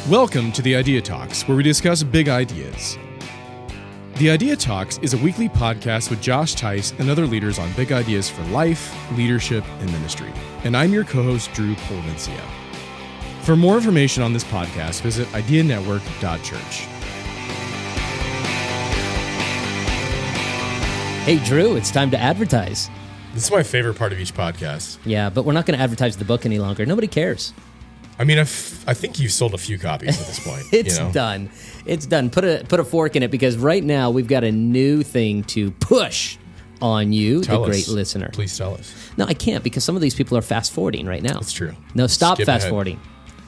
Welcome to the Idea Talks, where we discuss big ideas. The Idea Talks is a weekly podcast with Josh Tice and other leaders on big ideas for life, leadership, and ministry. And I'm your co-host, Drew Polvencia. For more information on this podcast, visit ideanetwork.church. Hey, Drew, it's time to advertise. This is my favorite part of each podcast. Yeah, but we're not going to advertise the book any longer. Nobody cares. I mean, I think you've sold a few copies at this point. It's done. It's done. Put a fork in it, because right now we've got a new thing to push on you, the great listener. Please tell us. No, I can't, because some of these people are fast forwarding right now. That's true. No, stop fast forwarding.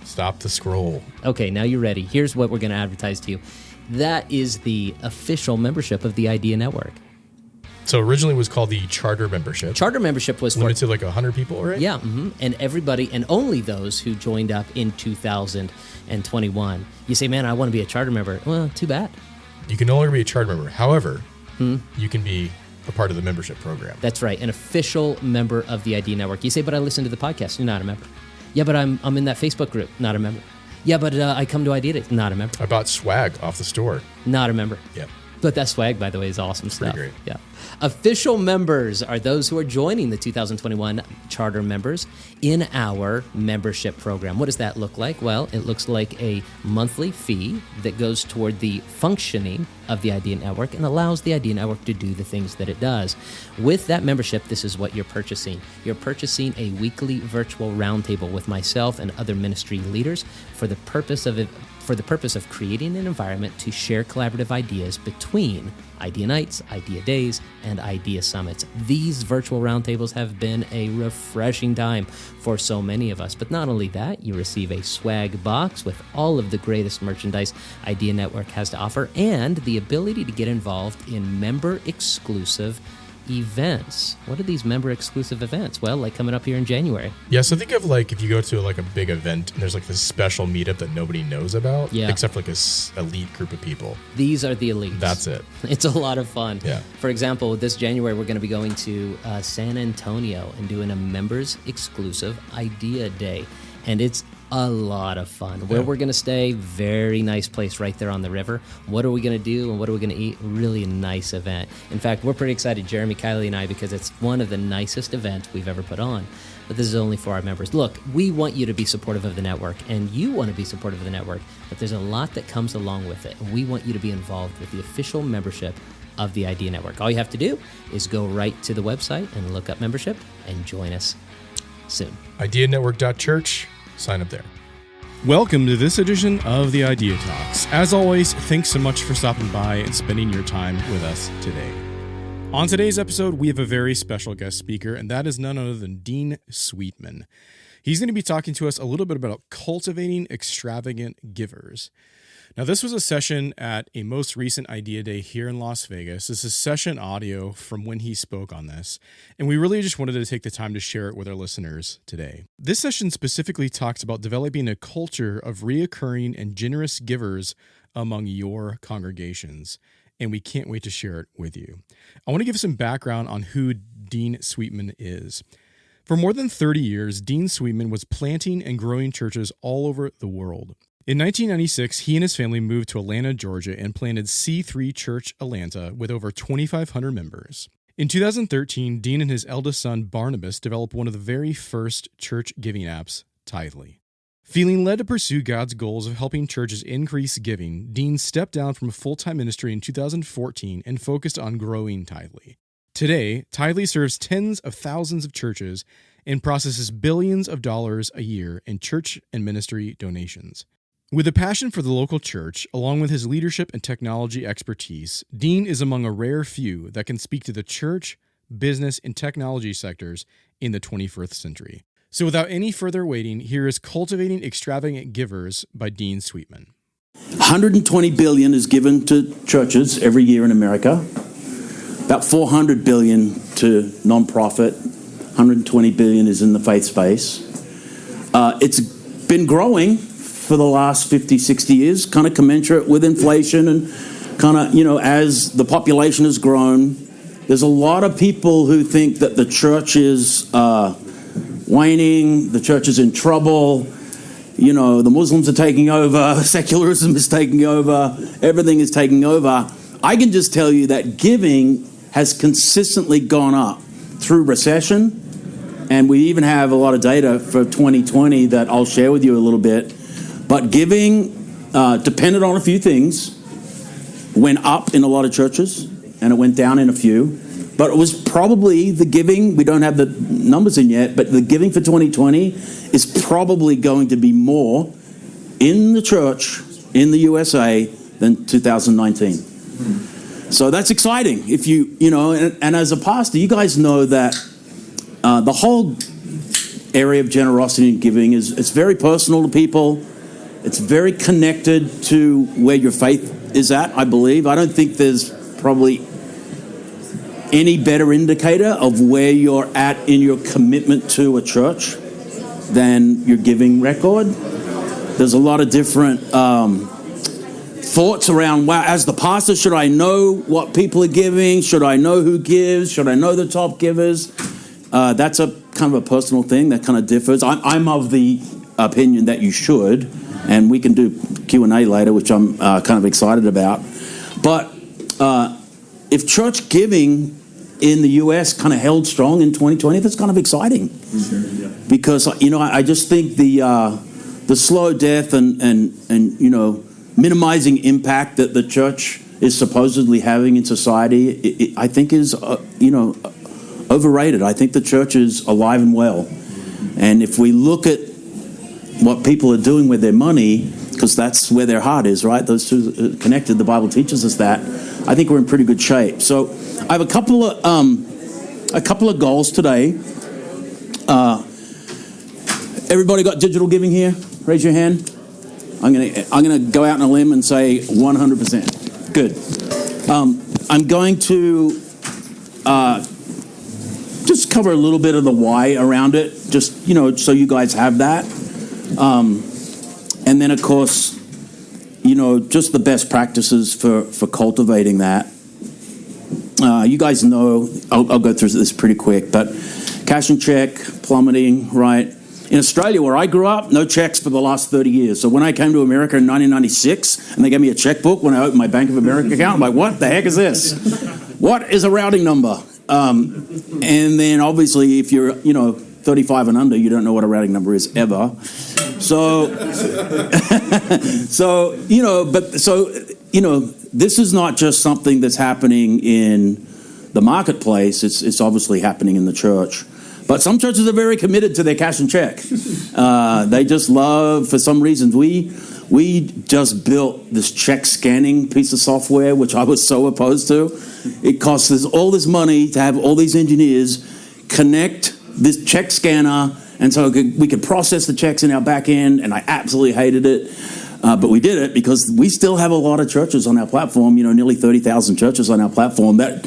Stop the scroll. Okay, now you're ready. Here's what we're going to advertise to you. That is the official membership of the Idea Network. So originally it was called the Charter membership. Charter membership was limited to like 100 people, right? Yeah, and everybody, and only those who joined up in 2021. You say, man, I want to be a charter member. Well, too bad. You can no longer be a charter member. However, you can be a part of the membership program. That's right, an official member of the Idea Network. You say, but I listen to the podcast. You're not a member. Yeah, but I'm in that Facebook group. Not a member. Yeah, but I come to Idea Day. Not a member. I bought swag off the store. Not a member. Yeah. But that swag, by the way, is awesome stuff. Pretty great. Yeah. Official members are those who are joining the 2021 charter members in our membership program. What does that look like? Well, it looks like a monthly fee that goes toward the functioning of the Idea Network and allows the Idea Network to do the things that it does. With that membership, this is what you're purchasing. You're purchasing a weekly virtual roundtable with myself and other ministry leaders for the purpose of creating an environment to share collaborative ideas between Idea Nights, Idea Days, and Idea Summits. These virtual roundtables have been a refreshing time for so many of us. But not only that, you receive a swag box with all of the greatest merchandise Idea Network has to offer, and the ability to get involved in member-exclusive events. What are these member-exclusive events? Well, like coming up here in January. Yeah, so think of like if you go to like a big event and there's like this special meetup that nobody knows about, except for like a elite group of people. These are the elites. That's it. It's a lot of fun. Yeah. For example, this January, we're going to be going to San Antonio and doing a members-exclusive Idea Day. And it's a lot of fun. Where we're going to stay, very nice place right there on the river. What are we going to do and what are we going to eat? Really a nice event. In fact, we're pretty excited, Jeremy, Kylie, and I, because it's one of the nicest events we've ever put on. But this is only for our members. Look, we want you to be supportive of the network, and you want to be supportive of the network, but there's a lot that comes along with it. And we want you to be involved with the official membership of the Idea Network. All you have to do is go right to the website and look up membership and join us soon. Ideanetwork.church. Sign up there. Welcome to this edition of the Idea Talks. As always, thanks so much for stopping by and spending your time with us today. On today's episode, we have a very special guest speaker, and that is none other than Dean Sweetman. He's going to be talking to us a little bit about cultivating extravagant givers. Now, this was a session at a most recent Idea Day here in Las Vegas. This is session audio from when he spoke on this, and we really just wanted to take the time to share it with our listeners today. This session specifically talks about developing a culture of reoccurring and generous givers among your congregations, and we can't wait to share it with you. I want to give some background on who Dean Sweetman is. For more than 30 years, Dean Sweetman was planting and growing churches all over the world. In 1996, he and his family moved to Atlanta, Georgia, and planted C3 Church Atlanta with over 2,500 members. In 2013, Dean and his eldest son, Barnabas, developed one of the very first church giving apps, Tithely. Feeling led to pursue God's goals of helping churches increase giving, Dean stepped down from a full-time ministry in 2014 and focused on growing Tithely. Today, Tithely serves tens of thousands of churches and processes billions of dollars a year in church and ministry donations. With a passion for the local church, along with his leadership and technology expertise, Dean is among a rare few that can speak to the church, business, and technology sectors in the 21st century. So without any further waiting, here is Cultivating Extravagant Givers by Dean Sweetman. $120 billion is given to churches every year in America. About $400 billion to nonprofit. $120 billion is in the faith space. It's been growing for the last 50, 60 years, kind of commensurate with inflation and kind of, as the population has grown. There's a lot of people who think that the church is waning, the church is in trouble. the Muslims are taking over, secularism is taking over, everything is taking over. I can just tell you that giving has consistently gone up through recession, and we even have a lot of data for 2020 that I'll share with you a little bit. But giving depended on a few things, went up in a lot of churches, and it went down in a few. But it was probably the giving, we don't have the numbers in yet, but the giving for 2020 is probably going to be more in the church in the USA than 2019. So that's exciting. If and as a pastor, you guys know that the whole area of generosity and giving it's very personal to people. It's very connected to where your faith is at, I believe. I don't think there's probably any better indicator of where you're at in your commitment to a church than your giving record. There's a lot of different thoughts around, wow, as the pastor, should I know what people are giving? Should I know who gives? Should I know the top givers? That's a kind of a personal thing that kind of differs. I'm of the opinion that you should, and we can do Q&A later, which I'm kind of excited about. But if church giving in the U.S. kind of held strong in 2020, that's kind of exciting. Mm-hmm. Yeah. Because, I just think the slow death and minimizing impact that the church is supposedly having in society, I think is, overrated. I think the church is alive and well. And if we look at what people are doing with their money, because that's where their heart is, right? Those two are connected. The Bible teaches us that. I think we're in pretty good shape. So I have a couple of goals today. Everybody got digital giving here? Raise your hand. I'm gonna go out on a limb and say 100%. Good. I'm going to just cover a little bit of the why around it, just so you guys have that. And then, of course, just the best practices for cultivating that. You guys know, I'll go through this pretty quick, but cash and check, plummeting, right? In Australia, where I grew up, no checks for the last 30 years. So when I came to America in 1996, and they gave me a checkbook when I opened my Bank of America account, I'm like, what the heck is this? What is a routing number? And then, obviously, if you're, 35 and under, you don't know what a routing number is ever. So, this is not just something that's happening in the marketplace. It's obviously happening in the church. But some churches are very committed to their cash and check. They just love, for some reasons, we just built this check scanning piece of software, which I was so opposed to. It costs us all this money to have all these engineers connect this check scanner, and so we could process the checks in our back end, and I absolutely hated it. But we did it because we still have a lot of churches on our platform, nearly 30,000 churches on our platform that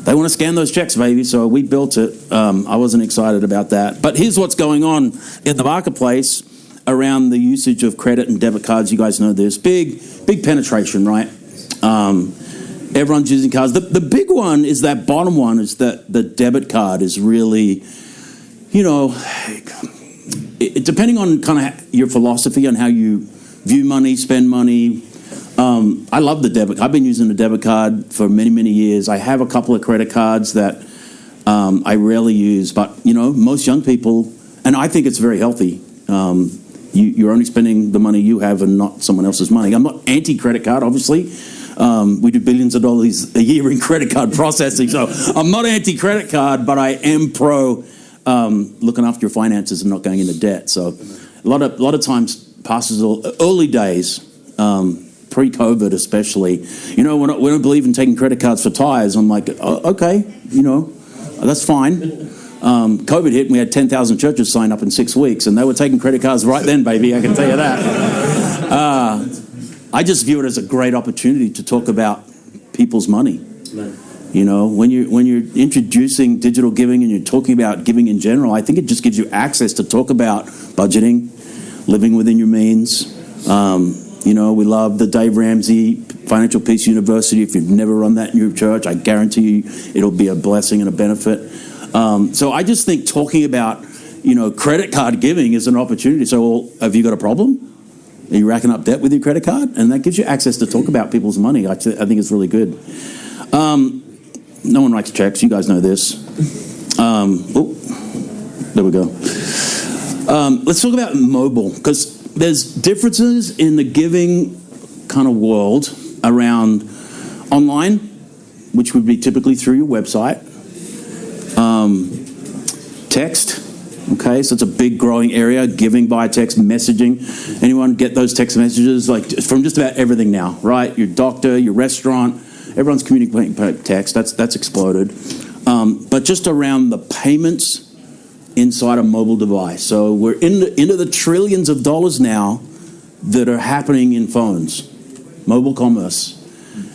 they want to scan those checks, baby. So we built it. I wasn't excited about that. But here's what's going on in the marketplace around the usage of credit and debit cards. You guys know this. Big penetration, right? Everyone's using cards. The big one is that bottom one is that the debit card is really, depending on kind of your philosophy on how you view money, spend money. I love the debit. I've been using the debit card for many, many years. I have a couple of credit cards that I rarely use, but most young people, and I think it's very healthy. You're only spending the money you have and not someone else's money. I'm not anti-credit card, obviously. We do billions of dollars a year in credit card processing, so I'm not anti-credit card, but I am pro looking after your finances and not going into debt. So a lot of times, pastors, early days, pre-COVID especially, we don't believe in taking credit cards for tires. I'm like, okay, that's fine. COVID hit and we had 10,000 churches sign up in 6 weeks, and they were taking credit cards right then, baby, I can tell you that. I just view it as a great opportunity to talk about people's money. When you're introducing digital giving and you're talking about giving in general, I think it just gives you access to talk about budgeting, living within your means. We love the Dave Ramsey Financial Peace University. If you've never run that in your church, I guarantee you it'll be a blessing and a benefit. So I just think talking about credit card giving is an opportunity. So, well, have you got a problem? Are you racking up debt with your credit card? And that gives you access to talk about people's money. I think it's really good. No one writes checks. You guys know this. There we go. Let's talk about mobile, because there's differences in the giving kind of world around online, which would be typically through your website. Text. Okay, so it's a big growing area, giving by text, messaging. Anyone get those text messages from just about everything now, right? Your doctor, your restaurant, everyone's communicating by text. That's exploded. But just around the payments inside a mobile device. So we're into the trillions of dollars now that are happening in phones, mobile commerce.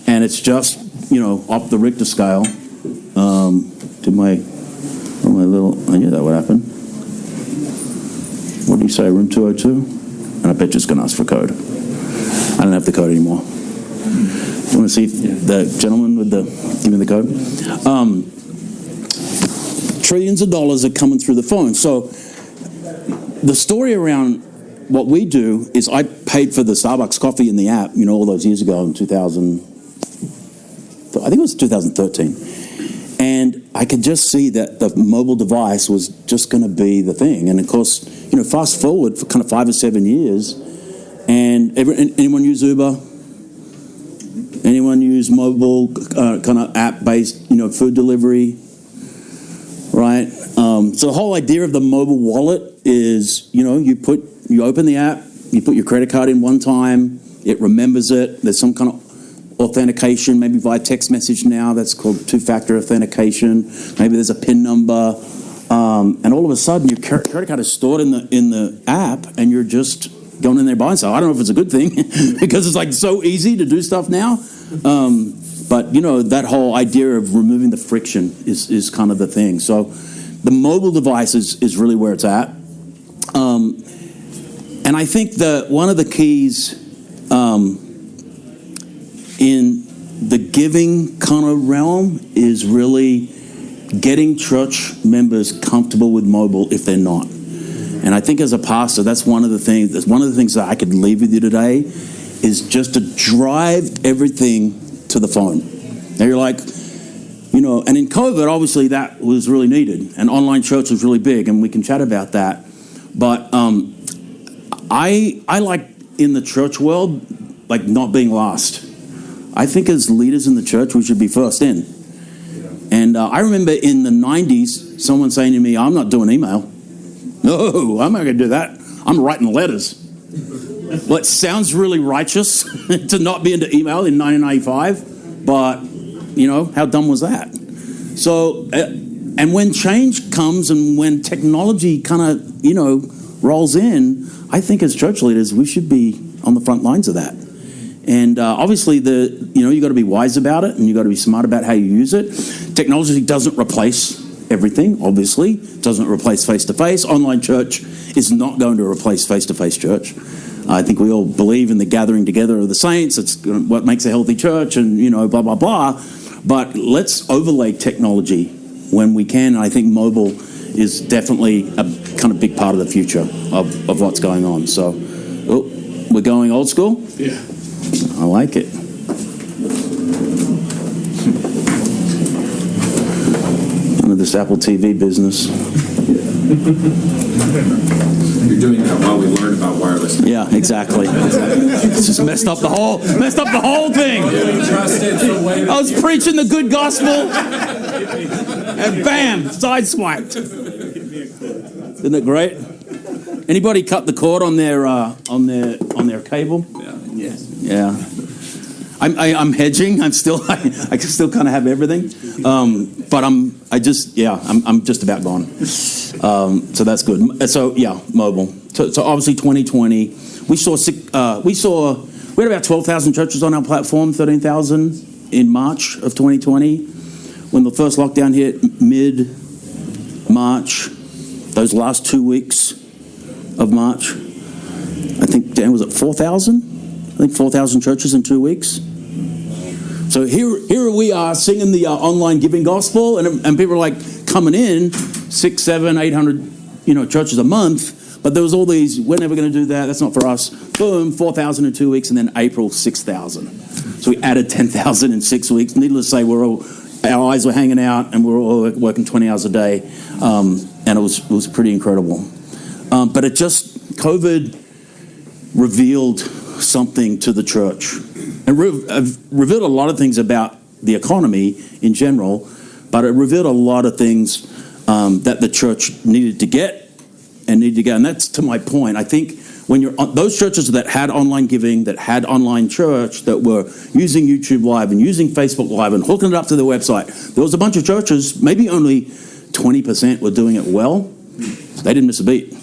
And it's just, off the Richter scale. I knew that would happen. What do you say, room 202? And I bet you it's going to ask for code. I don't have the code anymore. Do you want to see the gentleman with give me the code? Trillions of dollars are coming through the phone. So the story around what we do is I paid for the Starbucks coffee in the app, all those years ago in 2000, I think it was 2013. And I could just see that the mobile device was just going to be the thing. And of course, fast forward for kind of 5 or 7 years, and anyone use Uber? Anyone use mobile kind of app-based, food delivery? Right? So the whole idea of the mobile wallet is, you open the app, you put your credit card in one time, it remembers it. There's some kind of authentication, maybe via text message now. That's called two-factor authentication. Maybe there's a PIN number, and all of a sudden your credit card is stored in the app, and you're just going in there buying stuff. I don't know if it's a good thing because it's so easy to do stuff now. But that whole idea of removing the friction is kind of the thing. So the mobile device is really where it's at. And I think that one of the keys in the giving kind of realm is really getting church members comfortable with mobile if they're not. And I think as a pastor, that's one of the things that I could leave with you today is just to drive everything to the phone. Now you're like, and in COVID, obviously that was really needed, and online church was really big, and we can chat about that. But I like in the church world, not being last. I think as leaders in the church, we should be first in. And I remember in the 90s, someone saying to me, I'm not doing email. No, I'm not going to do that. I'm writing letters. Well, it sounds really righteous to not be into email in 1995, but, how dumb was that? So, and when change comes and when technology kind of, rolls in, I think as church leaders, we should be on the front lines of that. And obviously, you got to be wise about it, and you got to be smart about how you use it. Technology doesn't replace everything, obviously. It doesn't replace face-to-face. Online church is not going to replace face-to-face church. I think we all believe in the gathering together of the saints. It's what makes a healthy church, and, blah, blah, blah. But let's overlay technology when we can. And I think mobile is definitely a kind of big part of the future of what's going on. So, we're going old school? Yeah. I like it. Into this Apple TV business. You're doing that while we learn about wireless. Yeah, exactly. It's just messed up the whole thing. I was preaching the good gospel, and bam, sideswiped. Isn't it great? Anybody cut the cord on their cable? Yeah. Yeah. I'm hedging. I still kind of have everything, but I'm just about gone. So that's good. So yeah, mobile. So obviously 2020, we had about 12,000 churches on our platform, 13,000 in March of 2020. When the first lockdown hit, mid-March, those last 2 weeks of March, I think, Dan, was it 4,000? I think 4,000 churches in 2 weeks. So here we are singing the online giving gospel, and people are like coming in 600, 700, 800, churches a month, but there was all these, we're never going to do that, that's not for us. Boom, 4,000 in 2 weeks, and then April, 6,000. So we added 10,000 in 6 weeks. Needless to say, our eyes were hanging out, and we were all working 20 hours a day, and it was pretty incredible. But COVID revealed something to the church. It revealed a lot of things about the economy in general, but it revealed a lot of things that the church needed to get. And that's to my point. I think when you're those churches that had online giving, that had online church, that were using YouTube Live and using Facebook Live and hooking it up to their website, there was a bunch of churches, maybe only 20% were doing it well. They didn't miss a beat.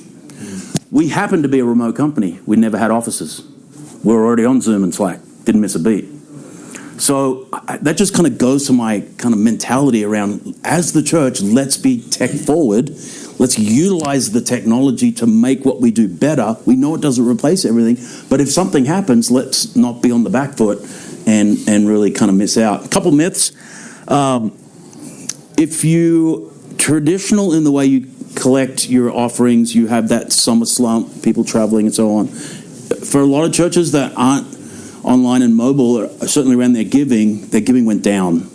We happened to be a remote company. We never had offices. We were already on Zoom and Slack. Didn't miss a beat. So that just kind of goes to my kind of mentality around, as the church, let's be tech forward. Let's utilize the technology to make what we do better. We know it doesn't replace everything, but if something happens, let's not be on the back foot and really kind of miss out. A couple myths. If you traditional in the way you collect your offerings, you have that summer slump, people traveling and so on. For a lot of churches that aren't online and mobile, or certainly around their giving went down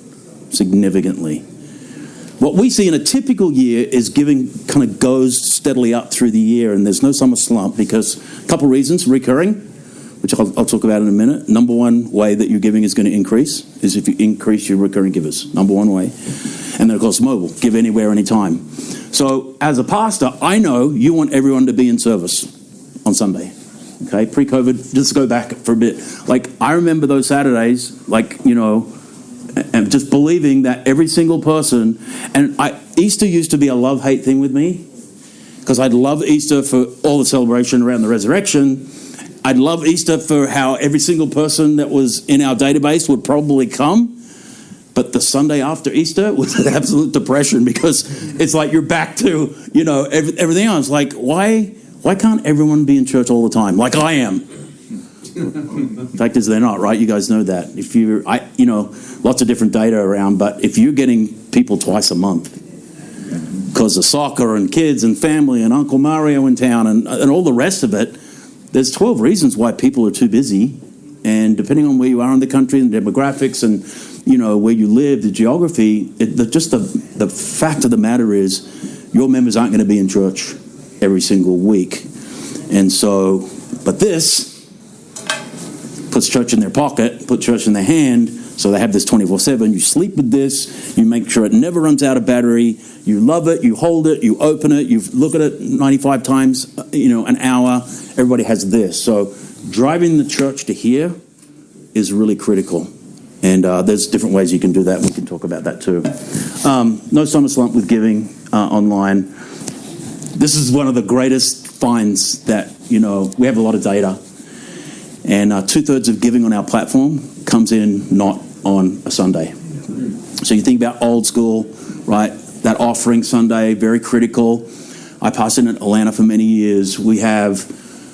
significantly. What we see in a typical year is giving kind of goes steadily up through the year, and there's no summer slump because a couple of reasons. Recurring, which I'll talk about in a minute. Number one way that your giving is going to increase is if you increase your recurring givers. Number one way. And then, of course, mobile. Give anywhere, anytime. So as a pastor, I know you want everyone to be in service on Sunday. Okay, pre-COVID, just go back for a bit. Like, I remember those Saturdays, and just believing that every single person, and Easter used to be a love-hate thing with me, because I'd love Easter for all the celebration around the resurrection. I'd love Easter for how every single person that was in our database would probably come. But the Sunday after Easter was an absolute depression, because it's like you're back to, everything else. Like, why can't everyone be in church all the time, like I am? The fact is, they're not, right? You guys know that. If you're, lots of different data around, but if you're getting people twice a month because of soccer and kids and family and Uncle Mario in town and all the rest of it, there's 12 reasons why people are too busy. And depending on where you are in the country and the demographics and, where you live, the geography, the fact of the matter is your members aren't going to be in church every single week. And so, but this puts church in their pocket, put church in their hand, so they have this 24/7. You sleep with this, you make sure it never runs out of battery, you love it, you hold it, you open it, you look at it 95 times, an hour. Everybody has this. So driving the church to here is really critical. And there's different ways you can do that. We can talk about that too. No summer slump with giving online. This is one of the greatest finds that, we have a lot of data. And 2/3 of giving on our platform comes in not on a Sunday. So you think about old school, right? That offering Sunday, very critical. I pastored in Atlanta for many years. We have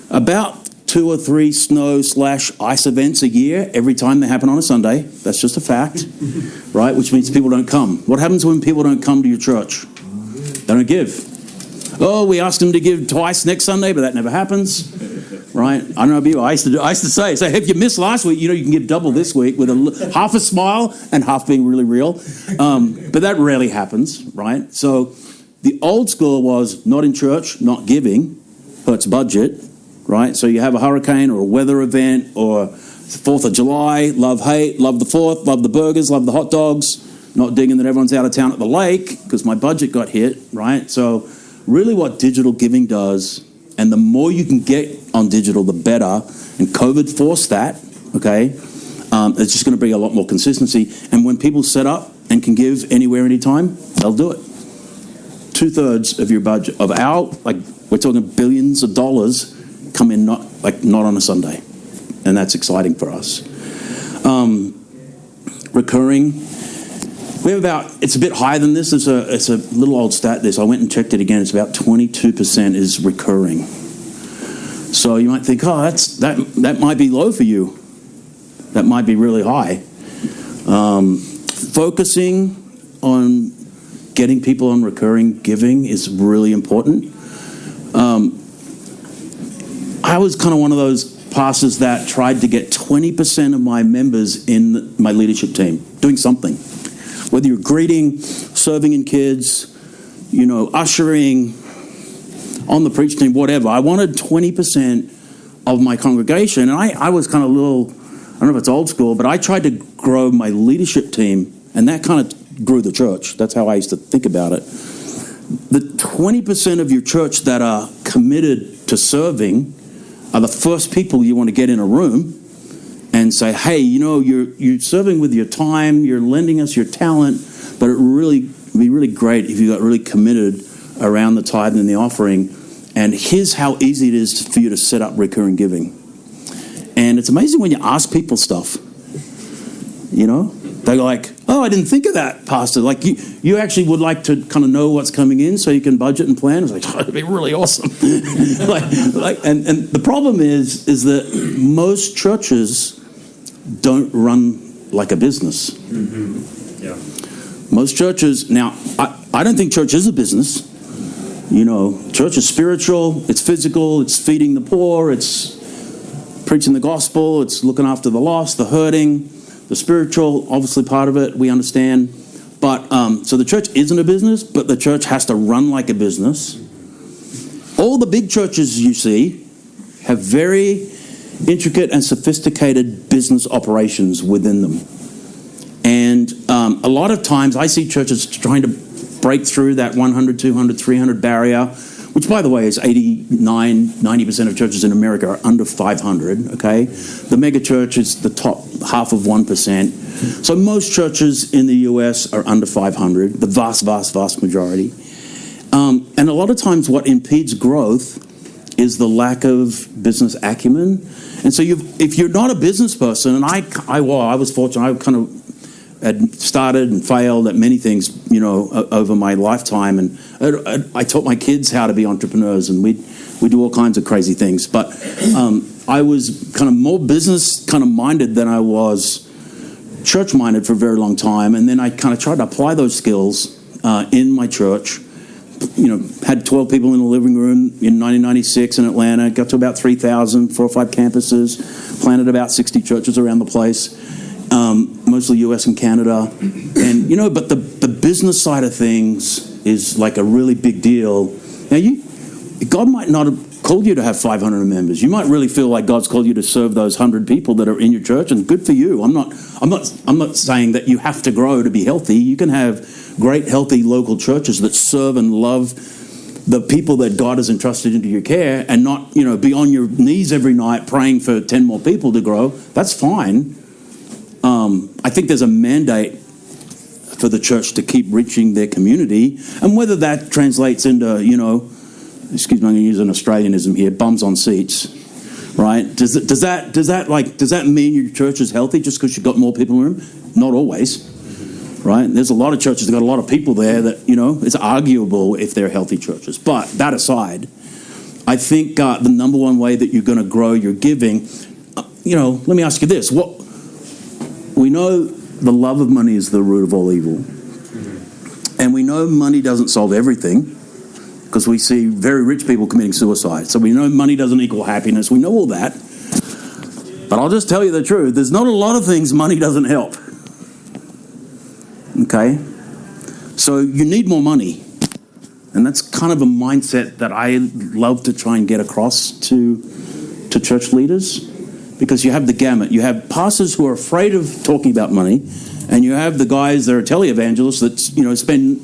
about 2 or 3 snow/ice events a year every time they happen on a Sunday. That's just a fact, right? Which means people don't come. What happens when people don't come to your church? They don't give. Oh, we asked them to give twice next Sunday, but that never happens, right? I don't know about you. I used to say, if you missed last week, you can give double this week with half a smile and half being really real. But that rarely happens, right? So the old school was not in church, not giving, hurts budget, right? So you have a hurricane or a weather event or 4th of July, love, hate, love the 4th, love the burgers, love the hot dogs, not digging that everyone's out of town at the lake because my budget got hit, right? So really what digital giving does, and the more you can get on digital, the better. And COVID forced that, okay? It's just going to bring a lot more consistency. And when people set up and can give anywhere, anytime, they'll do it. 2/3 of your budget, we're talking billions of dollars, come in not on a Sunday. And that's exciting for us. Recurring. We have it's a bit higher than this. It's a little old stat, this. I went and checked it again. It's about 22% is recurring. So you might think, that might be low for you. That might be really high. Focusing on getting people on recurring giving is really important. I was kind of one of those pastors that tried to get 20% of my members in my leadership team doing something. Whether you're greeting, serving in kids, ushering, on the preach team, whatever. I wanted 20% of my congregation. And I was kind of I don't know if it's old school, but I tried to grow my leadership team, and that kind of grew the church. That's how I used to think about it. The 20% of your church that are committed to serving are the first people you want to get in a room and say, hey, you're serving with your time, you're lending us your talent, but it would be really great if you got really committed around the tithe and the offering. And here's how easy it is for you to set up recurring giving. And it's amazing when you ask people stuff. They're like, oh, I didn't think of that, Pastor. Like, you actually would like to kind of know what's coming in so you can budget and plan? It's like, oh, that'd be really awesome. and the problem is that most churches don't run like a business. Mm-hmm. Yeah. Most churches, now, I don't think church is a business. Church is spiritual, it's physical, it's feeding the poor, it's preaching the gospel, it's looking after the lost, the hurting. The spiritual, obviously part of it, we understand. But, so the church isn't a business, but the church has to run like a business. All the big churches you see have very intricate and sophisticated business operations within them. And a lot of times I see churches trying to break through that 100, 200, 300 barrier, which, by the way, is 89, 90% of churches in America are under 500, okay? The mega church is the top half of 1%. So most churches in the US are under 500, the vast, vast, vast majority. And a lot of times what impedes growth is the lack of business acumen. And so if you're not a business person, and I was fortunate, I kind of had started and failed at many things, over my lifetime. And I taught my kids how to be entrepreneurs, and we do all kinds of crazy things. But I was kind of more business kind of minded than I was church minded for a very long time. And then I kind of tried to apply those skills in my church. Had 12 people in the living room in 1996 in Atlanta, got to about 3,000, 4 or 5 campuses, planted about 60 churches around the place. Mostly US and Canada. And, but the business side of things is like a really big deal. Now, God might not have called you to have 500 members. You might really feel like God's called you to serve those 100 people that are in your church, and good for you. I'm not saying that you have to grow to be healthy. You can have great, healthy local churches that serve and love the people that God has entrusted into your care, and not, be on your knees every night praying for 10 more people to grow. That's fine. I think there's a mandate for the church to keep reaching their community, and whether that translates into, excuse me, I'm going to use an Australianism here, bums on seats, right? Does that mean your church is healthy just because you've got more people in the room? Not always, right? There's a lot of churches that got a lot of people there that, it's arguable if they're healthy churches. But that aside, I think the number one way that you're going to grow your giving, let me ask you this: we know the love of money is the root of all evil. And we know money doesn't solve everything, because we see very rich people committing suicide. So we know money doesn't equal happiness. We know all that. But I'll just tell you the truth. There's not a lot of things money doesn't help. Okay? So you need more money. And that's kind of a mindset that I love to try and get across to church leaders. Because you have the gamut. You have pastors who are afraid of talking about money, and you have the guys that are televangelists that spend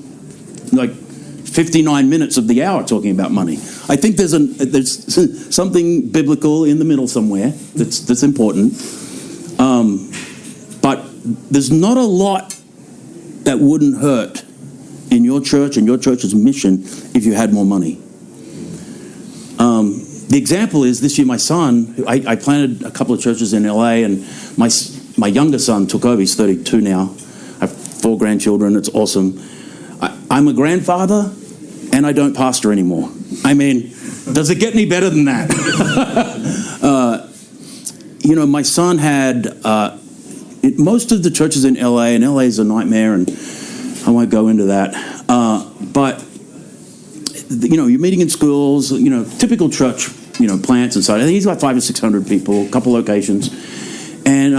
like 59 minutes of the hour talking about money. I think there's something biblical in the middle somewhere that's important. But there's not a lot that wouldn't hurt in your church and your church's mission if you had more money. The example is this year, my son, I planted a couple of churches in LA, and my younger son took over. He's 32 now. I have 4 grandchildren. It's awesome. I'm a grandfather, and I don't pastor anymore. I mean, does it get any better than that? My son had most of the churches in LA, and LA is a nightmare, and I won't go into that. But you're meeting in schools, typical church, plants and so. I think he's like 500 or 600 people, a couple locations, and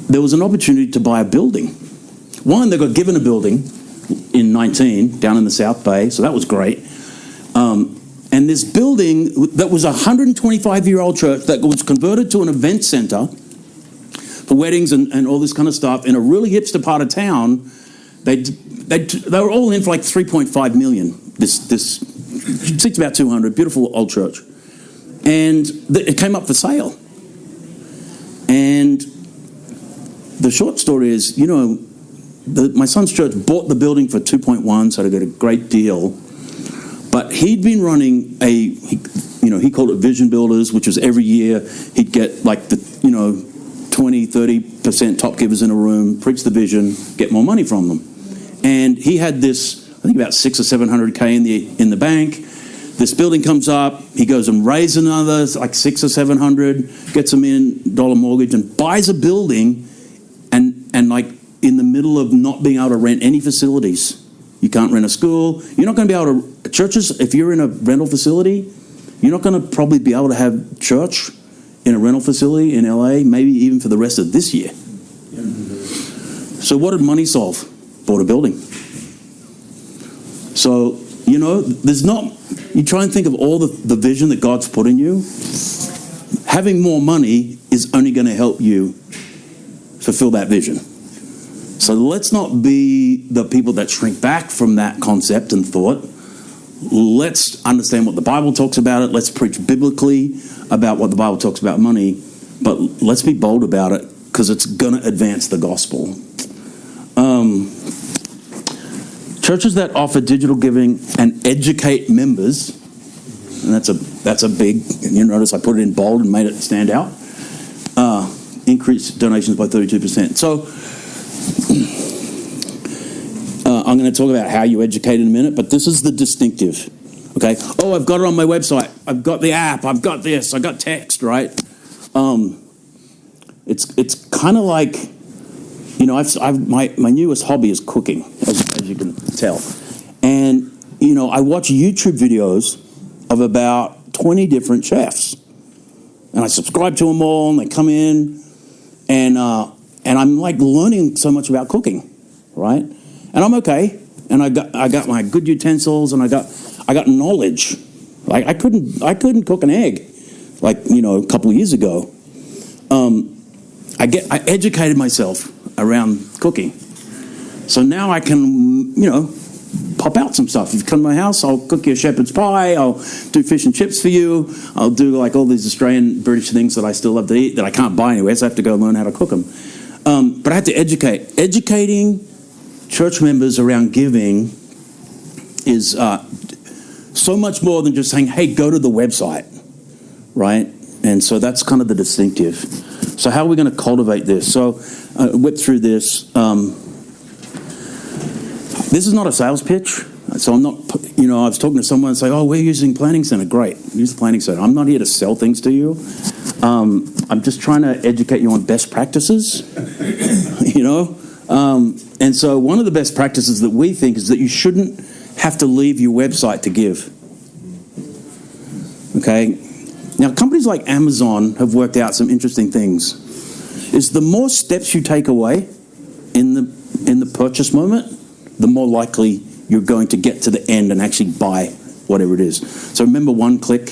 there was an opportunity to buy a building. One, they got given a building in 19 down in the South Bay, so that was great. And this building that was a 125-year-old church that was converted to an event center for weddings and all this kind of stuff in a really hipster part of town. They were all in for like 3.5 million. This seats about 200. Beautiful old church, and it came up for sale. And the short story is, my son's church bought the building for 2.1, so they got a great deal. But he'd been running he called it Vision Builders, which was every year he'd get like the 20-30% top givers in a room, preach the vision, get more money from them. And he had this, I think about 600 or 700K in the bank. This building comes up, he goes and raises another like 600 or 700, gets them in dollar mortgage and buys a building, and like in the middle of not being able to rent any facilities. You can't rent a school. You're not going to be able to churches. If you're in a rental facility, you're not going to probably be able to have church in a rental facility in LA, maybe even for the rest of this year. So what did money solve? Bought a building. So, there's not, you try and think of all the vision that God's put in you. Having more money is only going to help you fulfill that vision. So let's not be the people that shrink back from that concept and thought. Let's understand what the Bible talks about it. Let's preach biblically about what the Bible talks about money. But let's be bold about it because it's going to advance the gospel. Churches that offer digital giving and educate members, and that's a big, you notice I put it in bold and made it stand out, increase donations by 32%. So I'm going to talk about how you educate in a minute, but this is the distinctive. Okay. Oh, I've got it on my website. I've got the app. I've got this. I got text. Right. It's kind of like, my newest hobby is cooking, as you can tell, and I watch YouTube videos of about 20 different chefs, and I subscribe to them all, and they come in, and I'm like learning so much about cooking, right? And I'm okay, and I got my good utensils, and I got knowledge. Like I couldn't cook an egg, like a couple of years ago. I educated myself around cooking, so now I can pop out some stuff. If you come to my house, I'll cook you a shepherd's pie. I'll do fish and chips for you. I'll do like all these Australian, British things that I still love to eat that I can't buy anywhere, so I have to go learn how to cook them. But I had to educate. Educating church members around giving is so much more than just saying, hey, go to the website, right? And so that's kind of the distinctive. So how are we going to cultivate this? So whip through this. This is not a sales pitch. So I'm not, I was talking to someone and say, oh, we're using Planning Center. Great, use the Planning Center. I'm not here to sell things to you. I'm just trying to educate you on best practices, And so one of the best practices that we think is that you shouldn't have to leave your website to give. Okay? Now, companies like Amazon have worked out some interesting things. Is the more steps you take away in the purchase moment, the more likely you're going to get to the end and actually buy whatever it is. So remember one click,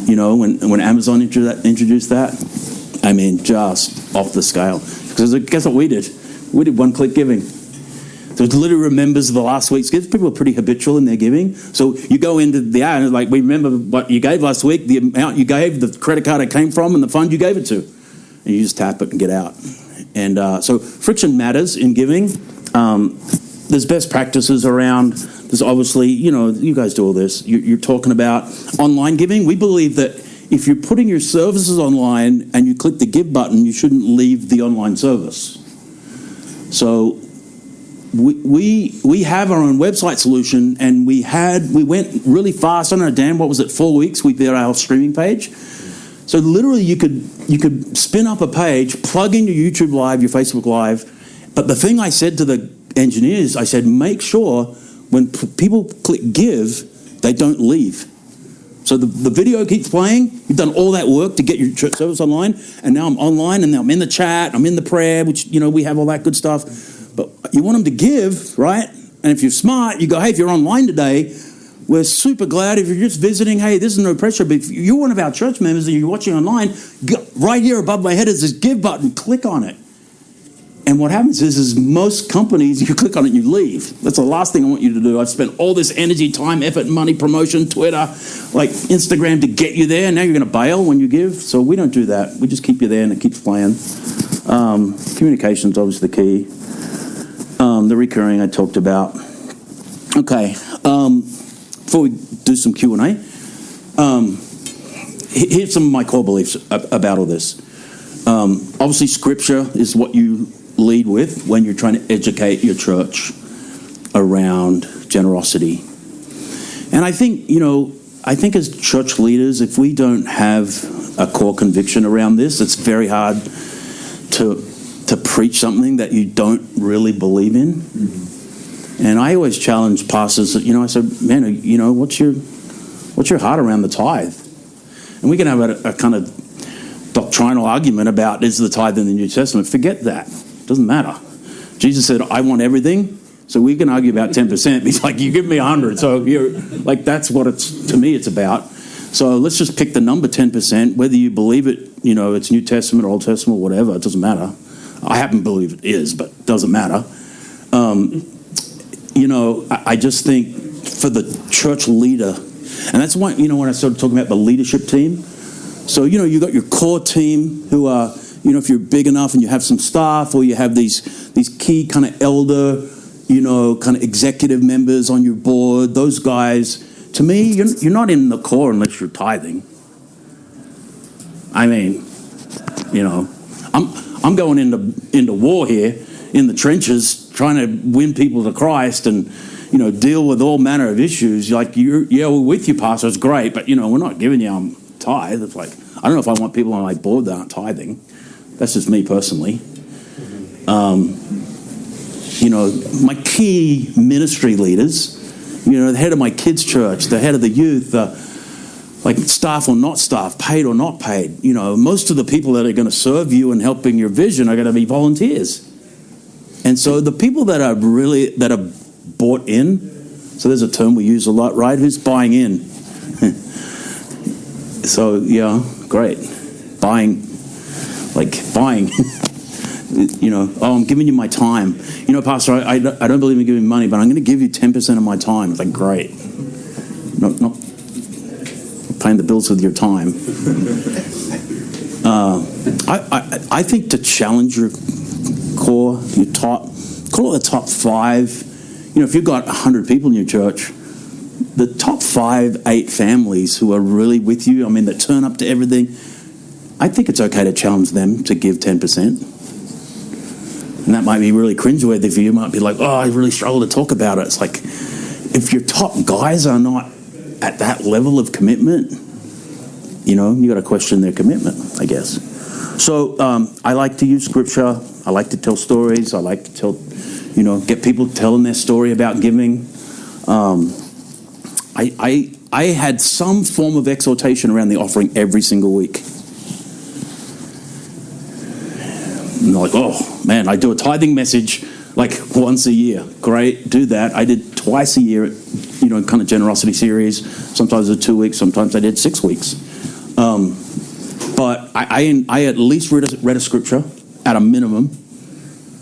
when Amazon introduced that? I mean, just off the scale. Because guess what we did? We did one-click giving. So it literally remembers the last week's gifts. People are pretty habitual in their giving. So you go into the app and we remember what you gave last week, the amount you gave, the credit card it came from, and the fund you gave it to. And you just tap it and get out. And so friction matters in giving. There's best practices around. There's obviously, you guys do all this. You're talking about online giving. We believe that if you're putting your services online and you click the give button, you shouldn't leave the online service. So we have our own website solution, and we went really fast. I don't know, Dan, what was it? 4 weeks we did our streaming page. So literally, you could spin up a page, plug in your YouTube Live, your Facebook Live. But the thing I said to the engineers, I said, make sure when people click give, They don't leave. So the video keeps playing. You've done all that work to get your church service online, and now I'm online, and now I'm in the chat, I'm in the prayer, which, we have all that good stuff. But you want them to give, right? And if you're smart, you go, hey, if you're online today, we're super glad. If you're just visiting, hey, this is no pressure. But if you're one of our church members and you're watching online, right here above my head is this give button. Click on it. And what happens is most companies, you click on it and you leave. That's the last thing I want you to do. I've spent all this energy, time, effort, money, promotion, Twitter, like Instagram to get you there. Now you're going to bail when you give. So we don't do that. We just keep you there and it keeps playing. Communication's obviously the key. The recurring I talked about. Okay. Before we do some Q&A, here's some of my core beliefs about all this. Obviously, Scripture is what you lead with when you're trying to educate your church around generosity. And I think, as church leaders, if we don't have a core conviction around this, it's very hard to preach something that you don't really believe in. Mm-hmm. And I always challenge pastors that, I said, man, what's your heart around the tithe? And we can have a kind of doctrinal argument about is the tithe in the New Testament. Forget that. It doesn't matter. Jesus said, I want everything. So we can argue about 10%. He's like, you give me 100. So you're like, that's what to me it's about. So let's just pick the number 10%, whether you believe it, it's New Testament or Old Testament or whatever, it doesn't matter. I happen to believe it is, but it doesn't matter. I just think for the church leader, and that's why, when I started talking about the leadership team, so, you got your core team who are, if you're big enough and you have some staff, or you have these key kind of elder, kind of executive members on your board, those guys, to me, you're not in the core unless you're tithing. I mean, I'm going into war here in the trenches, trying to win people to Christ and, deal with all manner of issues. Like, we're with you, Pastor, it's great, but, we're not giving you tithe. It's like, I don't know if I want people on my board that aren't tithing. That's just me personally. My key ministry leaders, the head of my kids' church, the head of the youth, like staff or not staff, paid or not paid. Most of the people that are going to serve you and helping your vision are going to be volunteers. And so the people that are bought in, so there's a term we use a lot, right? Who's buying in? So, yeah, great. Buying. I'm giving you my time. Pastor, I don't believe in giving money, but I'm going to give you 10% of my time. It's like, great. Not paying the bills with your time. I think to challenge your core, your top, call it the top 5. If you've got 100 people in your church, the top 5, 8 families who are really with you, that turn up to everything, I think it's okay to challenge them to give 10%. And that might be really cringeworthy for you. You might be like, oh, I really struggle to talk about it. It's like, if your top guys are not at that level of commitment, you got to question their commitment, I guess. So I like to use Scripture. I like to tell stories. I like to tell, get people telling their story about giving. I had some form of exhortation around the offering every single week. And they're like, oh, man, I do a tithing message like once a year. Great, do that. I did twice a year, kind of generosity series. Sometimes it was 2 weeks, sometimes I did 6 weeks. But I at least read a scripture at a minimum.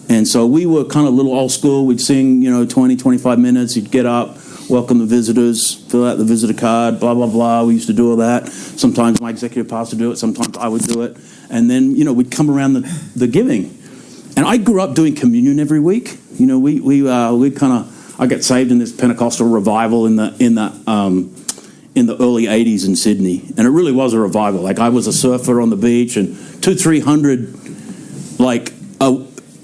And so we were kind of a little old school. We'd sing, 20, 25 minutes. You'd get up, welcome the visitors, fill out the visitor card, blah, blah, blah. We used to do all that. Sometimes my executive pastor would do it. Sometimes I would do it. And then, we'd come around the giving. And I grew up doing communion every week. We kind of, I got saved in this Pentecostal revival in the early 80s in Sydney. And it really was a revival. Like, I was a surfer on the beach, and 200-300,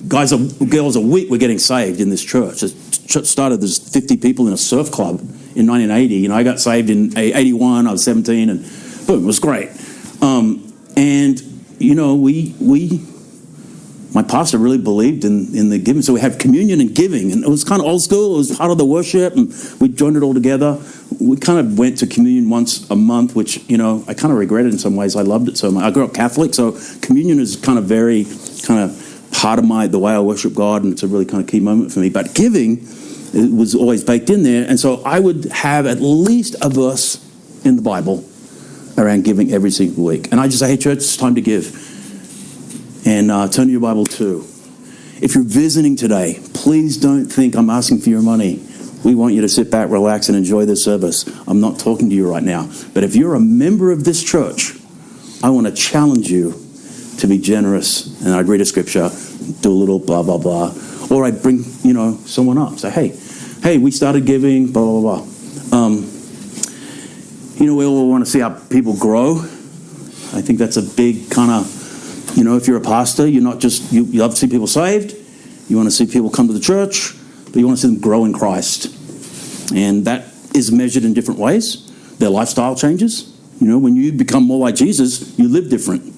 guys or girls a week were getting saved in this church. The church started, there's 50 people in a surf club in 1980. I got saved in 81, I was 17, and boom, it was great. my pastor really believed in the giving. So we had communion and giving, and it was kind of old school. It was part of the worship, and we joined it all together. We kind of went to communion once a month, which, I kind of regretted in some ways. I loved it so much. I grew up Catholic, so communion is kind of very part of the way I worship God, and it's a really kind of key moment for me. But giving, it was always baked in there, and so I would have at least a verse in the Bible around giving every single week. And I just say, hey, church, it's time to give. And turn to your Bible too. If you're visiting today, please don't think I'm asking for your money. We want you to sit back, relax, and enjoy this service. I'm not talking to you right now. But if you're a member of this church, I want to challenge you to be generous. And I'd read a scripture, do a little blah, blah, blah. Or I'd bring, someone up. Say, hey, we started giving, blah, blah, blah. We all want to see our people grow. I think that's a big kind of, if you're a pastor, you're not just, you love to see people saved. You want to see people come to the church, but you want to see them grow in Christ. And that is measured in different ways. Their lifestyle changes. When you become more like Jesus, you live different.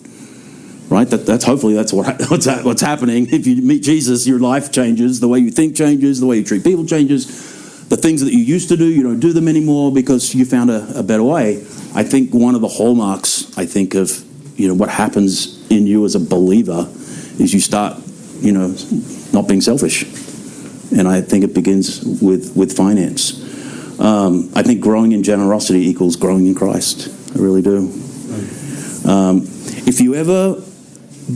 Right? That's hopefully what's happening. If you meet Jesus, your life changes. The way you think changes. The way you treat people changes. The things that you used to do, you don't do them anymore because you found a better way. I think one of the hallmarks, of what happens in you as a believer is you start, not being selfish. And I think it begins with finance. I think growing in generosity equals growing in Christ. I really do. If you ever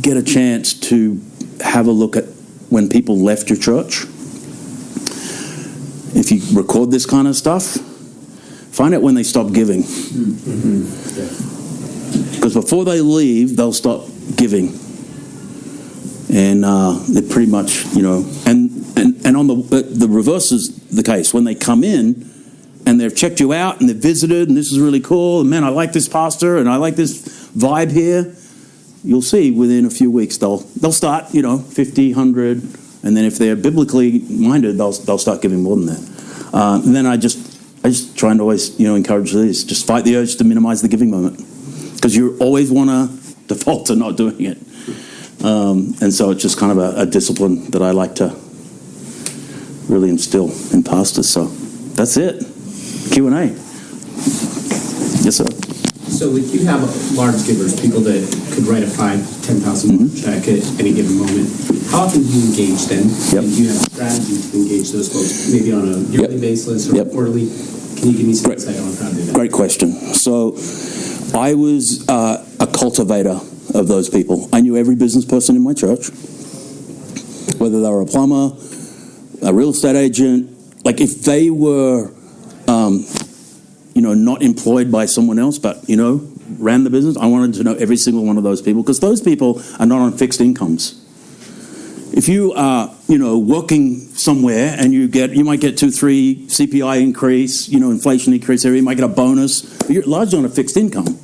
get a chance to have a look at when people left your church, if you record this kind of stuff, find out when they stop giving. Because before they leave, they'll stop giving. And they're pretty much, and on the reverse is the case. When they come in and they've checked you out and they've visited and this is really cool, and man, I like this pastor and I like this vibe here, you'll see within a few weeks they'll start, 50, 100, and then if they're biblically minded, they'll start giving more than that. And then I just try and always, encourage this. Just fight the urge to minimize the giving moment, because you always want to default to not doing it. And so it's just kind of a discipline that I like to really instill in pastors. So that's it. Q&A. Yes, sir. So if you have large givers, people that could write a $5,000-$10,000 check at any given moment, how often do you engage them? Yep. And do you have a strategy to engage those folks, maybe on a yearly basis or quarterly? Can you give me some insight on how to do that? Great question. So I was a cultivator of those people. I knew every business person in my church, whether they were a plumber, a real estate agent. Like if they were not employed by someone else, but, ran the business, I wanted to know every single one of those people, because those people are not on fixed incomes. If you are, working somewhere and you might get 2-3 CPI increase, inflation increase, you might get a bonus, but you're largely on a fixed income.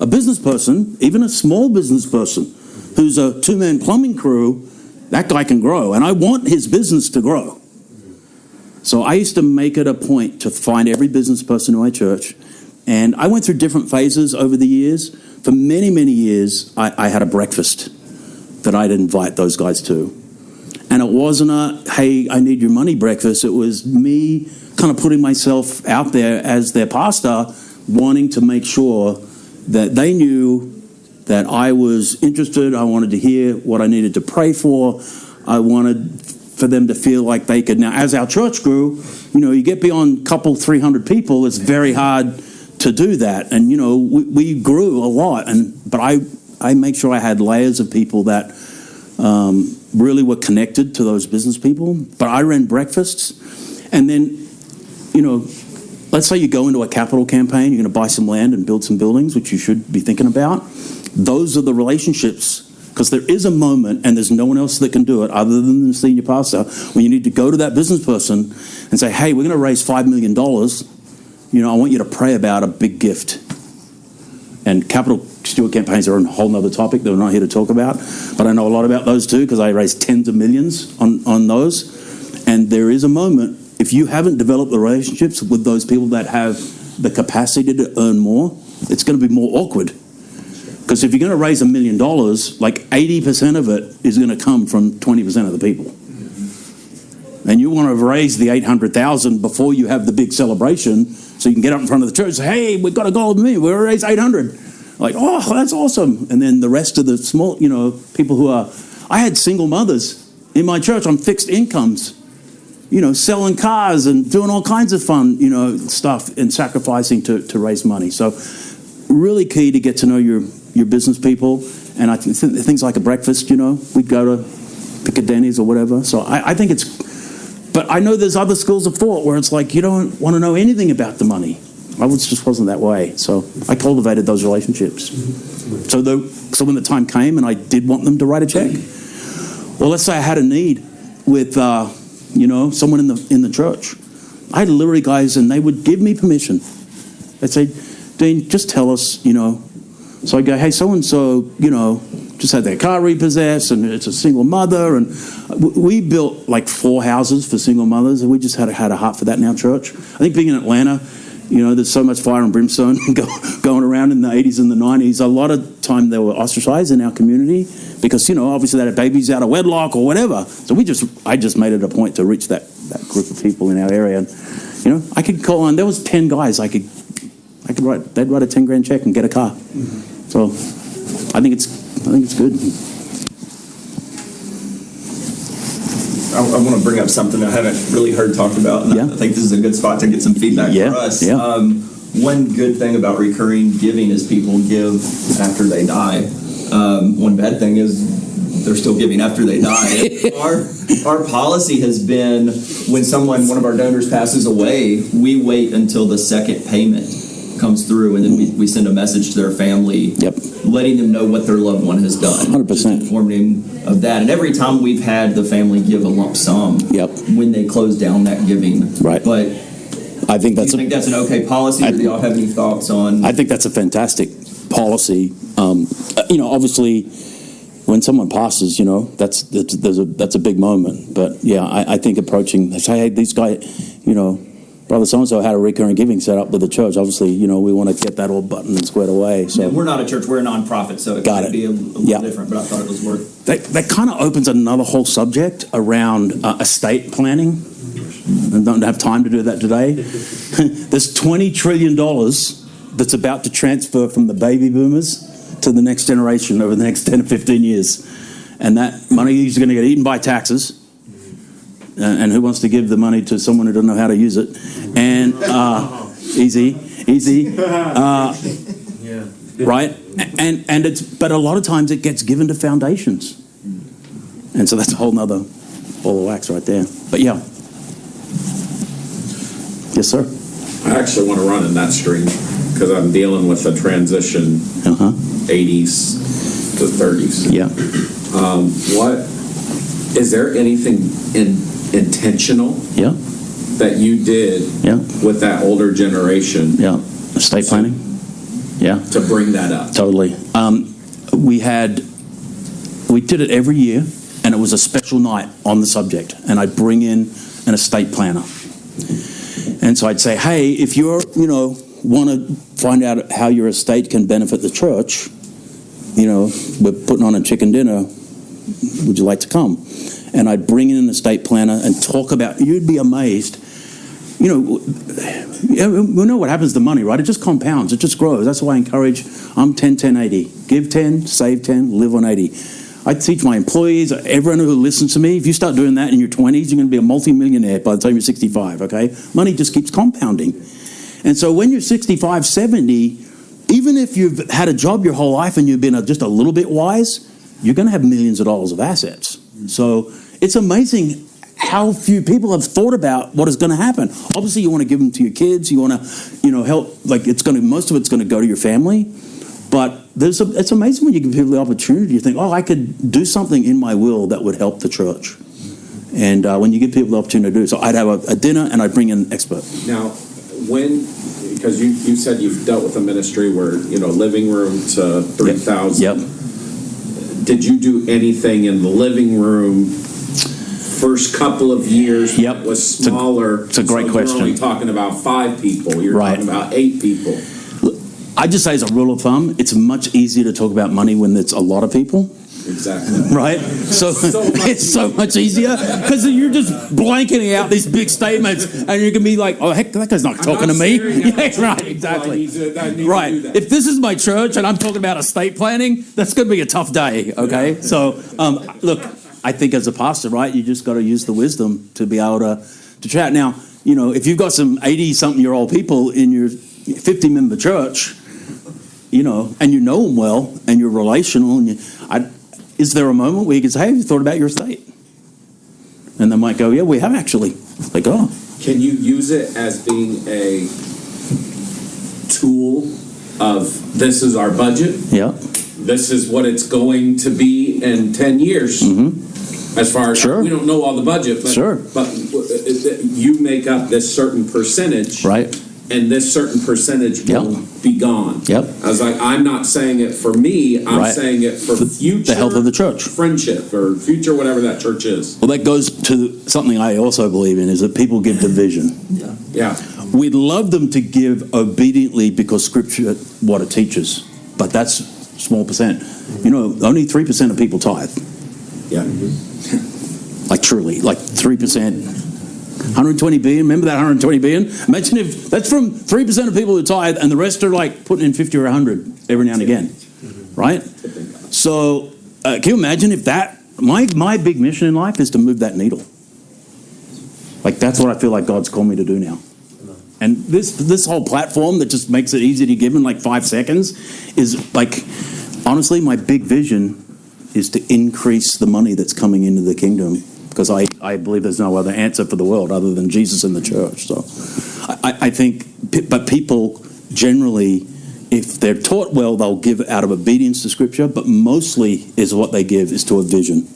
A business person, even a small business person who's a 2-man plumbing crew, that guy can grow, and I want his business to grow. So I used to make it a point to find every business person in my church, and I went through different phases over the years. For many, many years, I had a breakfast that I'd invite those guys to. And it wasn't a, hey, I need your money breakfast. It was me kind of putting myself out there as their pastor, wanting to make sure that they knew that I was interested. I wanted to hear what I needed to pray for. I wanted for them to feel like they could. Now, as our church grew, you get beyond a couple, 300 people, it's very hard to do that. And, we grew a lot. But I make sure I had layers of people that really were connected to those business people. But I ran breakfasts. And then, let's say you go into a capital campaign, you're going to buy some land and build some buildings, which you should be thinking about. Those are the relationships. Because there is a moment, and there's no one else that can do it other than the senior pastor, when you need to go to that business person and say, hey, we're going to raise $5 million. I want you to pray about a big gift. And capital steward campaigns are a whole other topic that we're not here to talk about. But I know a lot about those too, because I raised tens of millions on those. And there is a moment, if you haven't developed the relationships with those people that have the capacity to earn more, it's going to be more awkward. Because if you're going to raise $1 million, like 80% of it is going to come from 20% of the people. And you want to raise the 800,000 before you have the big celebration, so you can get up in front of the church and say, "Hey, we've got a goal of me. We'll raise 800." Like, oh, that's awesome. And then the rest of the small, people who are, I had single mothers in my church on fixed incomes, selling cars and doing all kinds of fun, stuff and sacrificing to raise money. So really key to get to know your business people. And I think things like a breakfast, we'd go to pick a Denny's or whatever. So I think but I know there's other schools of thought where it's like you don't want to know anything about the money. Just wasn't that way. So I cultivated those relationships. So when the time came and I did want them to write a check, well, let's say I had a need with, someone in the church. I had literally guys, and they would give me permission. They'd say, "Dean, just tell us, So I go, "Hey, so-and-so, just had their car repossessed, and it's a single mother." And we built like 4 houses for single mothers, and we just had a heart for that in our church. I think being in Atlanta, there's so much fire and brimstone going around in the 80s and the 90s. A lot of time they were ostracized in our community because, obviously they had babies out of wedlock or whatever. So I just made it a point to reach that group of people in our area. And, I could call on, there was 10 guys they'd write a 10 grand check and get a car. So I think it's good. I want to bring up something I haven't really heard talked about, and I think this is a good spot to get some feedback for us. Yeah. One good thing about recurring giving is people give after they die. One bad thing is they're still giving after they die. Our policy has been when one of our donors passes away, we wait until the second payment comes through, and then we send a message to their family, letting them know what their loved one has done. 100%. Informing them of that. And every time we've had the family give a lump sum when they close down that giving. Right. But I think that's an okay policy, or do y'all have any thoughts on? I think that's a fantastic policy. Obviously, when someone passes, that's a big moment. But I think approaching, say, "Hey, these guys, Brother so-and-so had a recurring giving set up with the church." Obviously, we want to get that all buttoned and squared away. So we're not a church; we're a nonprofit, so it could be a little different. But I thought it was worth. That kind of opens another whole subject around estate planning. I don't have time to do that today. There's $20 trillion that's about to transfer from the baby boomers to the next generation over the next 10 or 15 years, and that money is going to get eaten by taxes. And who wants to give the money to someone who doesn't know how to use it? And easy, right? And but a lot of times it gets given to foundations, and so that's a whole nother ball of wax right there. But yes, sir. I actually want to run in that stream because I'm dealing with a transition, 80s to 30s. Yeah. What is there anything intentional that you did with that older generation estate planning to bring that up? Totally. We did it every year, and it was a special night on the subject, and I'd bring in an estate planner, and so I'd say, "Hey, if you're want to find out how your estate can benefit the church, we're putting on a chicken dinner, would you like to come?" And I'd bring in an estate planner and talk about, you'd be amazed. We know what happens to money, right? It just compounds. It just grows. That's why I encourage, I'm 10, 10, 80. Give 10, save 10, live on 80. I teach my employees, everyone who listens to me, if you start doing that in your 20s, you're going to be a multi-millionaire by the time you're 65, okay? Money just keeps compounding. And so when you're 65, 70, even if you've had a job your whole life and you've been just a little bit wise, you're going to have millions of dollars of assets. So it's amazing how few people have thought about what is going to happen. Obviously, you want to give them to your kids. You want to, help. Like most of it's going to go to your family. But it's amazing when you give people the opportunity. You think, oh, I could do something in my will that would help the church. And when you give people the opportunity to do so, I'd have a dinner and I'd bring in an expert. Now, because you said you've dealt with a ministry where living room to 3,000. Yep. Did you do anything in the living room first couple of years that was smaller? It's a great question. You're only talking about 5 people. You're talking about 8 people. I just say as a rule of thumb, it's much easier to talk about money when there's a lot of people. Exactly. Right? So it's so much easier because you're just blanketing out these big statements and you can be like, oh, heck, that guy's not talking to me. Yeah, right, exactly. Right. If this is my church and I'm talking about estate planning, that's going to be a tough day, okay? Yeah. So, look, I think as a pastor, right, you just got to use the wisdom to be able to chat. Now, you know, if you've got some 80-something-year-old people in your 50-member church, you know, and you know them well and you're relational and is there a moment where you can say, hey, have you thought about your estate? And they might go, yeah, we have actually. Like, oh. Can you use it as being a tool of this is our budget? Yeah. This is what it's going to be in 10 years. Mm-hmm. As far as, we don't know all the budget, but, but you make up this certain percentage. Right. And this certain percentage will be gone. Yep. I was like, I'm not saying it for me. I'm saying it for future. The health of the church. Friendship or future whatever that church is. Well, that goes to something I also believe in, is that people give to vision. Yeah. We'd love them to give obediently because Scripture, what it teaches. But that's a small percent. You know, only 3% of people tithe. Yeah. Like truly, like 3%. 120 billion, remember that 120 billion? Imagine if that's from 3% of people who tithe and the rest are like putting in 50 or 100 every now and again, right? So can you imagine if that, my big mission in life is to move that needle. Like that's what I feel like God's called me to do now. And this whole platform that just makes it easy to give in like 5 seconds is like, honestly, my big vision is to increase the money that's coming into the kingdom. Because I believe there's no other answer for the world other than Jesus and the church. So I think, but people generally, if they're taught well, they'll give out of obedience to Scripture, but mostly is what they give is to a vision.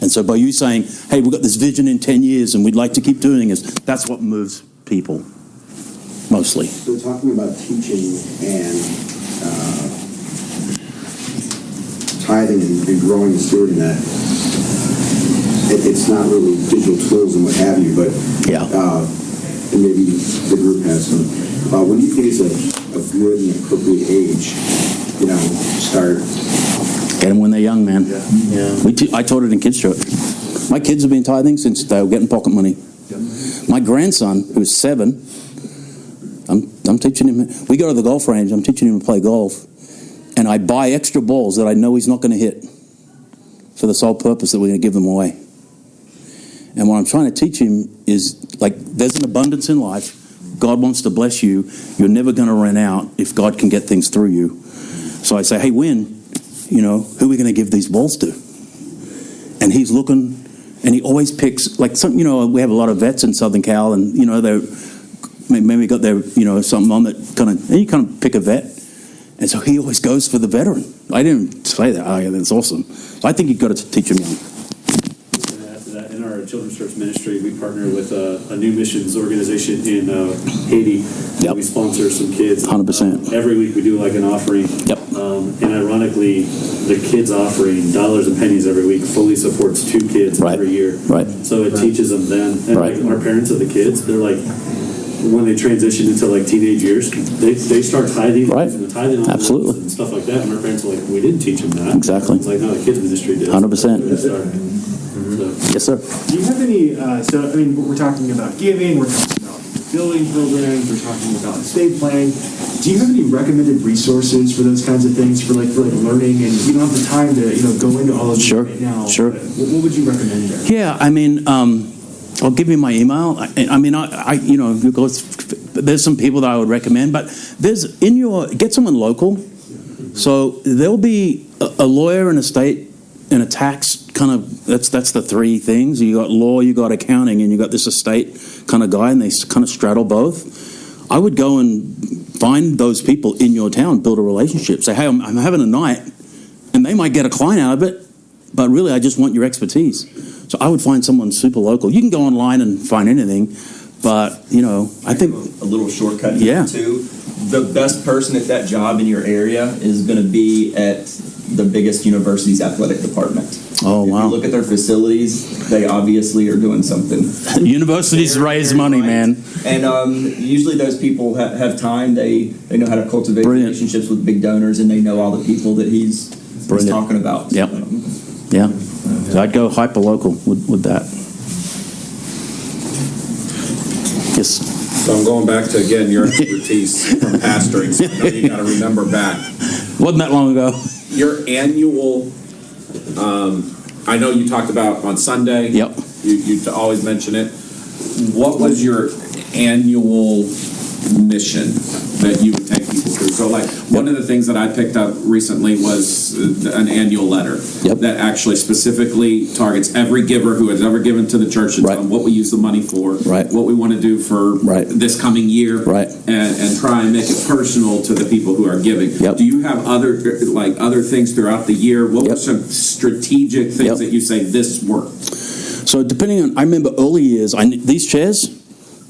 And so by you saying, hey, we've got this vision in 10 years and we'd like to keep doing this, that's what moves people, mostly. So talking about teaching and tithing and growing the spirit in that, it's not really digital tools and what have you, but and maybe the group has some. What do you think is a good and appropriate age, you know, start? Get them when they're young, man. Yeah. I taught it in kids' church. My kids have been tithing since they were getting pocket money. Yeah. My grandson, who's 7, I'm teaching him. We go to the golf range. I'm teaching him to play golf, and I buy extra balls that I know he's not going to hit, for the sole purpose that we're going to give them away. And what I'm trying to teach him is, like, there's an abundance in life. God wants to bless you. You're never going to run out if God can get things through you. So I say, hey, Win, you know, who are we going to give these balls to? And he's looking, and he always picks, like, some, you know, we have a lot of vets in Southern Cal, and, you know, they're maybe got their, you know, something on that kind of, and you kind of pick a vet. And so he always goes for the veteran. I didn't say that. Oh, yeah, that's awesome. So I think you've got to teach him young. In our children's church ministry, we partner with a new missions organization in Haiti. Yep. We sponsor some kids. 100%. Every week we do like an offering. Yep. And ironically, the kids offering, dollars and pennies every week, fully supports 2 kids every year. Right. So it teaches them then. And like our parents of the kids, they're like, when they transition into like teenage years, they start tithing, and the tithing absolutely and stuff like that. And our parents are like, we didn't teach them that. Exactly. It's like, no, the kids ministry did. 100%. Yes, sir. Do you have any? So, I mean, we're talking about giving. We're talking about building programs. We're talking about estate planning. Do you have any recommended resources for those kinds of things for like learning? And you don't have the time to go into all of them right now. Sure. What would you recommend there? Yeah, I mean, I'll give you my email. I mean, I you know, there's some people that I would recommend, but get someone local. So there'll be a lawyer, an estate, and a tax kind of, that's the 3 things. You got law, you got accounting, and you got this estate kind of guy, and they kind of straddle both. I would go and find those people in your town, build a relationship. Say, hey, I'm having a night, and they might get a client out of it, but really I just want your expertise. So I would find someone super local. You can go online and find anything, but, you know, I think a little shortcut here too. The best person at that job in your area is going to be at the biggest university's athletic department. Oh, If wow. you look at their facilities, they obviously are doing something. Universities raise money, right. man. And usually those people have time. They know how to cultivate Brilliant. relationships with big donors, and they know all the people that he's talking about. Yep. Yeah. So I'd go hyper-local with that. Yes. So I'm going back to, again, your expertise from pastoring, so I know you got to remember back. Wasn't that long ago. Your annual, I know you talked about on Sunday. Yep. You always mention it. What was your annual mission that you would take people through? So, like, one of the things that I picked up recently was an annual letter that actually specifically targets every giver who has ever given to the church and tell them what we use the money for, what we want to do for this coming year, and try and make it personal to the people who are giving. Do you have other things throughout the year? What were some strategic things that you say this worked? So depending on, I remember early years, these chairs,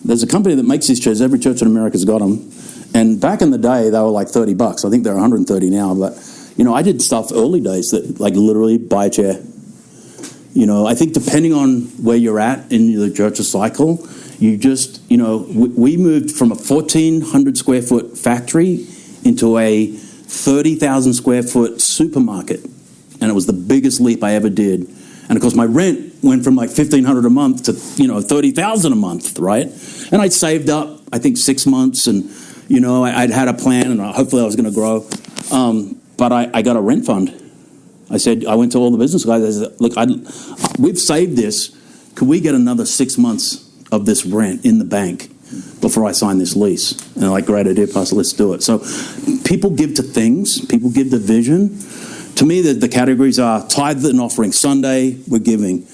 there's a company that makes these chairs. Every church in America's got them. And back in the day, they were like $30. I think they're 130 now. But, I did stuff early days that, like, literally buy a chair. I think depending on where you're at in the church's cycle, you just, we moved from a 1,400 square foot factory into a 30,000 square foot supermarket. And it was the biggest leap I ever did. And of course, my rent went from like $1,500 a month to $30,000 a month, right? And I'd saved up, I think, 6 months, and I'd had a plan, and hopefully I was going to grow. But I got a rent fund. I went to all the business guys. I said, look, we've saved this. Could we get another 6 months of this rent in the bank before I sign this lease? And they're like, great idea, Pastor. Let's do it. So people give to things. People give to vision. To me, the categories are tithe and offering. Sunday, we're giving.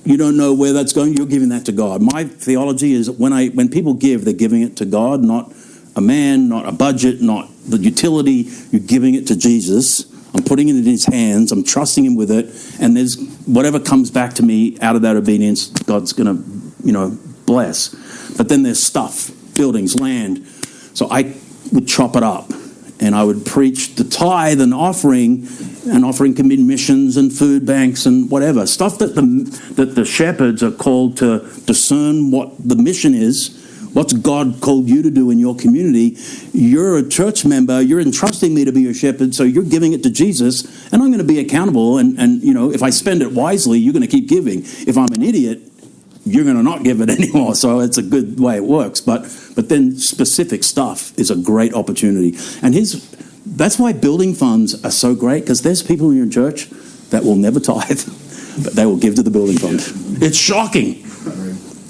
You don't know where that's going, you're giving that to God. My theology is when people give, they're giving it to God, not a man, not a budget, not the utility. You're giving it to Jesus. I'm putting it in his hands. I'm trusting him with it. And there's whatever comes back to me out of that obedience, God's going to, bless. But then there's stuff, buildings, land. So I would chop it up. And I would preach the tithe and offering can mean missions and food banks and whatever. Stuff that the shepherds are called to discern what the mission is. What's God called you to do in your community? You're a church member. You're entrusting me to be your shepherd, so you're giving it to Jesus, and I'm going to be accountable. And if I spend it wisely, you're going to keep giving. If I'm an idiot, you're going to not give it anymore. So it's a good way it works. But then specific stuff is a great opportunity. And that's why building funds are so great, because there's people in your church that will never tithe, but they will give to the building fund. It's shocking.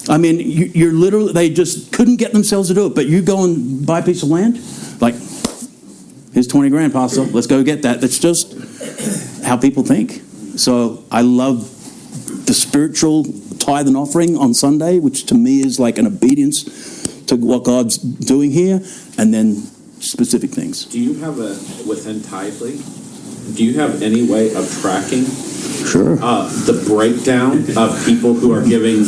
I mean, you're literally, they just couldn't get themselves to do it. But you go and buy a piece of land, like, here's 20 grand, Pastor. Let's go get that. That's just how people think. So I love the spiritual tithe and offering on Sunday, which to me is like an obedience to what God's doing here, and then specific things. Do you have within Tithely, do you have any way of tracking the breakdown of people who are giving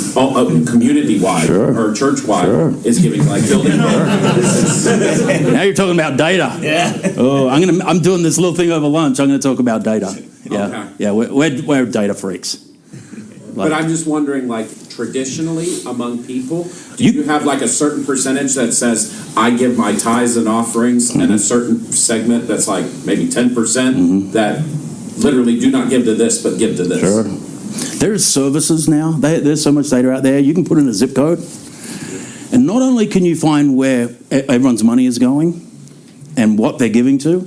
community-wide or church-wide is giving, like, building? Now you're talking about data. Yeah. Oh, I'm doing this little thing over lunch. I'm going to talk about data. Yeah. Okay. Yeah. We're data freaks. But I'm just wondering, like, traditionally among people, do you have like a certain percentage that says I give my tithes and offerings, and a certain segment that's like maybe 10% that literally do not give to this but give to this? Sure. There's services now. There's so much data out there. You can put in a zip code, and not only can you find where everyone's money is going and what they're giving to.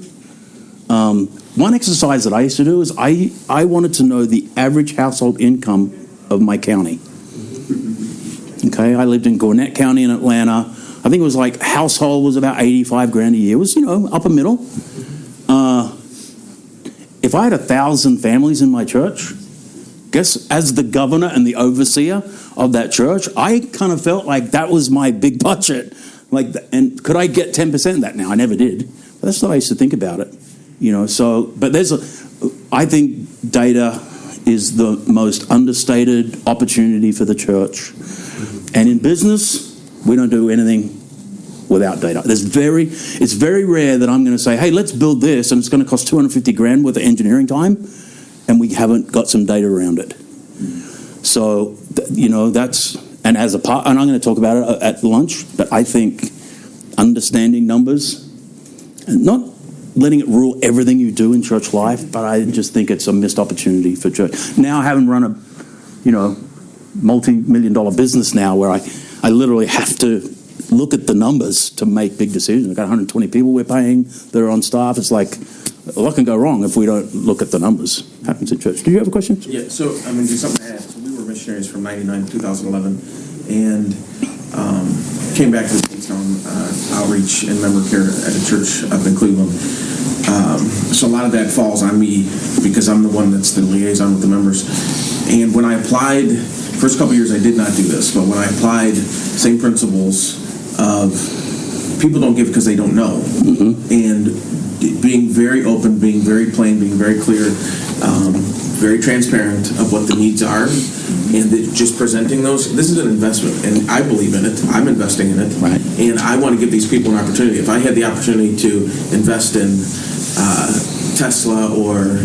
One exercise that I used to do is I wanted to know the average household income of my county. Okay, I lived in Gwinnett County in Atlanta. I think it was like household was about 85 grand a year. It was, upper middle. If I had 1,000 families in my church, guess as the governor and the overseer of that church, I kind of felt like that was my big budget. And could I get 10% of that? Now, I never did. But that's what I used to think about it. But I think data is the most understated opportunity for the church. And in business, we don't do anything without data. It's very rare that I'm going to say, hey, let's build this, and it's going to cost $250,000 worth of engineering time, and we haven't got some data around it. So, that's, and as a part, and I'm going to talk about it at lunch, but I think understanding numbers, and not letting it rule everything you do in church life, but I just think it's a missed opportunity for church. Now, having run a, multi-million-dollar business now, where I literally have to look at the numbers to make big decisions. I've got 120 people we're paying that are on staff. It's like, a lot can go wrong if we don't look at the numbers. Happens in church. Do you have a question? Yeah, so, just something to add. So we were missionaries from 99 to 2011, and came back to the Kingstown outreach and member care at a church up in Cleveland. So a lot of that falls on me because I'm the one that's the liaison with the members. And when I applied, first couple of years I did not do this, but when I applied, same principles of people don't give because they don't know. And being very open, being very plain, being very clear, very transparent of what the needs are, and just presenting those. This is an investment, and I believe in it. I'm investing in it, right. And I want to give these people an opportunity. If I had the opportunity to invest in Tesla or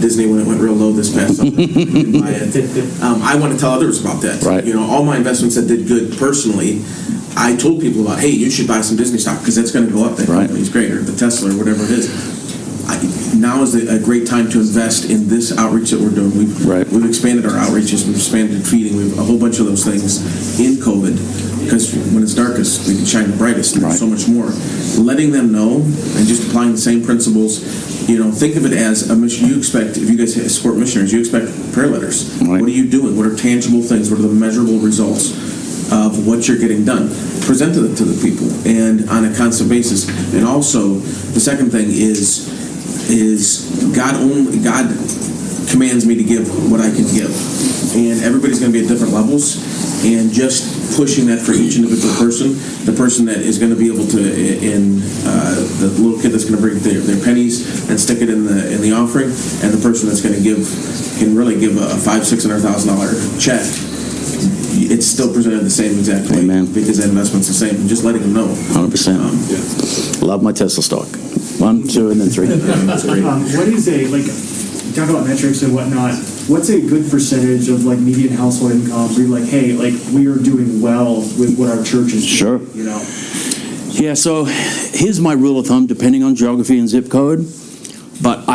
Disney when it went real low this past summer, I want to tell others about that. Right. All my investments that did good personally, I told people about, hey, you should buy some Disney stock because that's going to go up. That company's great, or the Tesla or whatever it is. Now is a great time to invest in this outreach that we're doing. We've expanded our outreaches, we've expanded feeding, we've a whole bunch of those things in COVID, because when it's darkest, we can shine the brightest, and there's so much more. Letting them know and just applying the same principles. Think of it as a mission. You expect, if you guys support missionaries, you expect prayer letters. What are you doing? What are tangible things? What are the measurable results of what you're getting done? Present it to the people, and on a constant basis. And also, the second thing is God commands me to give what I can give, and everybody's going to be at different levels, and just pushing that for each individual person, the person that is going to be able to, the little kid that's going to bring their pennies and stick it in the offering, and the person that's going to can really give a $500,000-$600,000 check. It's still presented the same exact way. Amen. Because that investment's the same, and just letting them know. 100%. Love my Tesla stock. 1, 2, and then 3. What is you talk about metrics and whatnot, what's a good percentage of median household income where you're hey, we are doing well with what our church is doing? Sure. Yeah, so here's my rule of thumb, depending on geography and zip code. But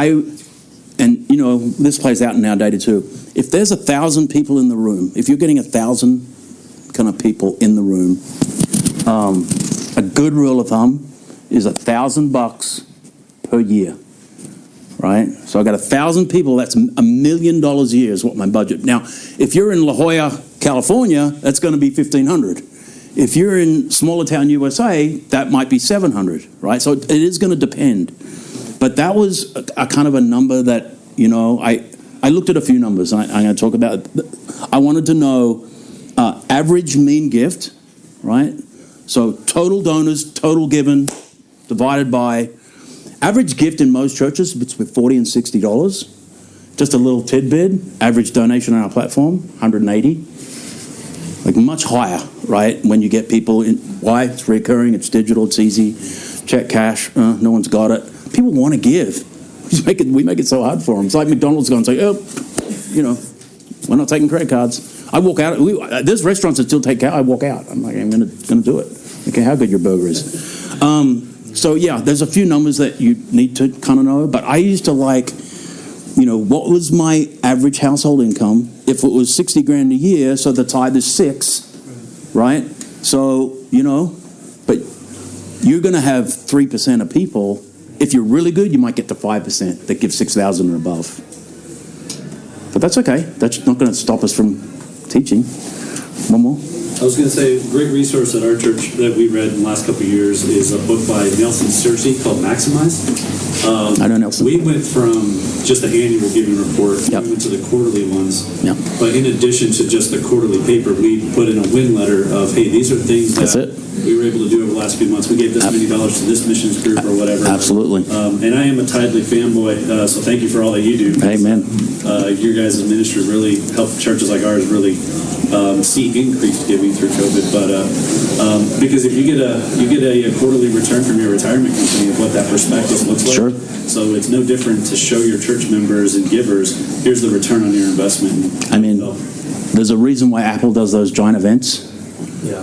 this plays out in our data too. If there's 1,000 people in the room, if you're getting 1,000 kind of people in the room, a good rule of thumb is $1,000 per year, right? So I got 1,000 people. That's $1 million a year is what my budget. Now, if you're in La Jolla, California, that's going to be $1,500. If you're in smaller town USA, that might be $700, right? So it is going to depend. But that was a kind of a number that I looked at a few numbers. I'm going to talk about it. I wanted to know average mean gift, right? So total donors, total given, divided by average gift in most churches between $40 and $60. Just a little tidbit. Average donation on our platform, $180. Much higher, right? When you get people in. Why? It's recurring. It's digital. It's easy. Check cash. No one's got it. People want to give. We make it so hard for them. It's like McDonald's going and say, we're not taking credit cards. I walk out. There's restaurants that still take cash. I walk out. I'm I'm going to do it. Okay, how good your burger is. So yeah, there's a few numbers that you need to kind of know. But I used to what was my average household income? If it was $60,000 a year, so the tithe is 6, right? So but you're going to have 3% of people. If you're really good, you might get to 5% that give 6,000 and above. But that's okay. That's not going to stop us from teaching. One more. I was going to say, a great resource at our church that we read in the last couple of years is a book by Nelson Searcy called Maximize. I know Nelson. We went from just the annual giving report, even to the quarterly ones. But in addition to just the quarterly paper, we put in a win letter of, hey, these are things that we were able to do over the last few months. We gave this many dollars to this missions group or whatever. Absolutely. And I am a Tidely fanboy, so thank you for all that you do. Amen. Your guys' ministry really helped churches like ours really see increased giving through COVID. But because if you get a quarterly return from your retirement company of what that prospectus looks like, so it's no different to show your church members and givers, here's the return on your investment. I mean, there's a reason why Apple does those giant events. Yeah.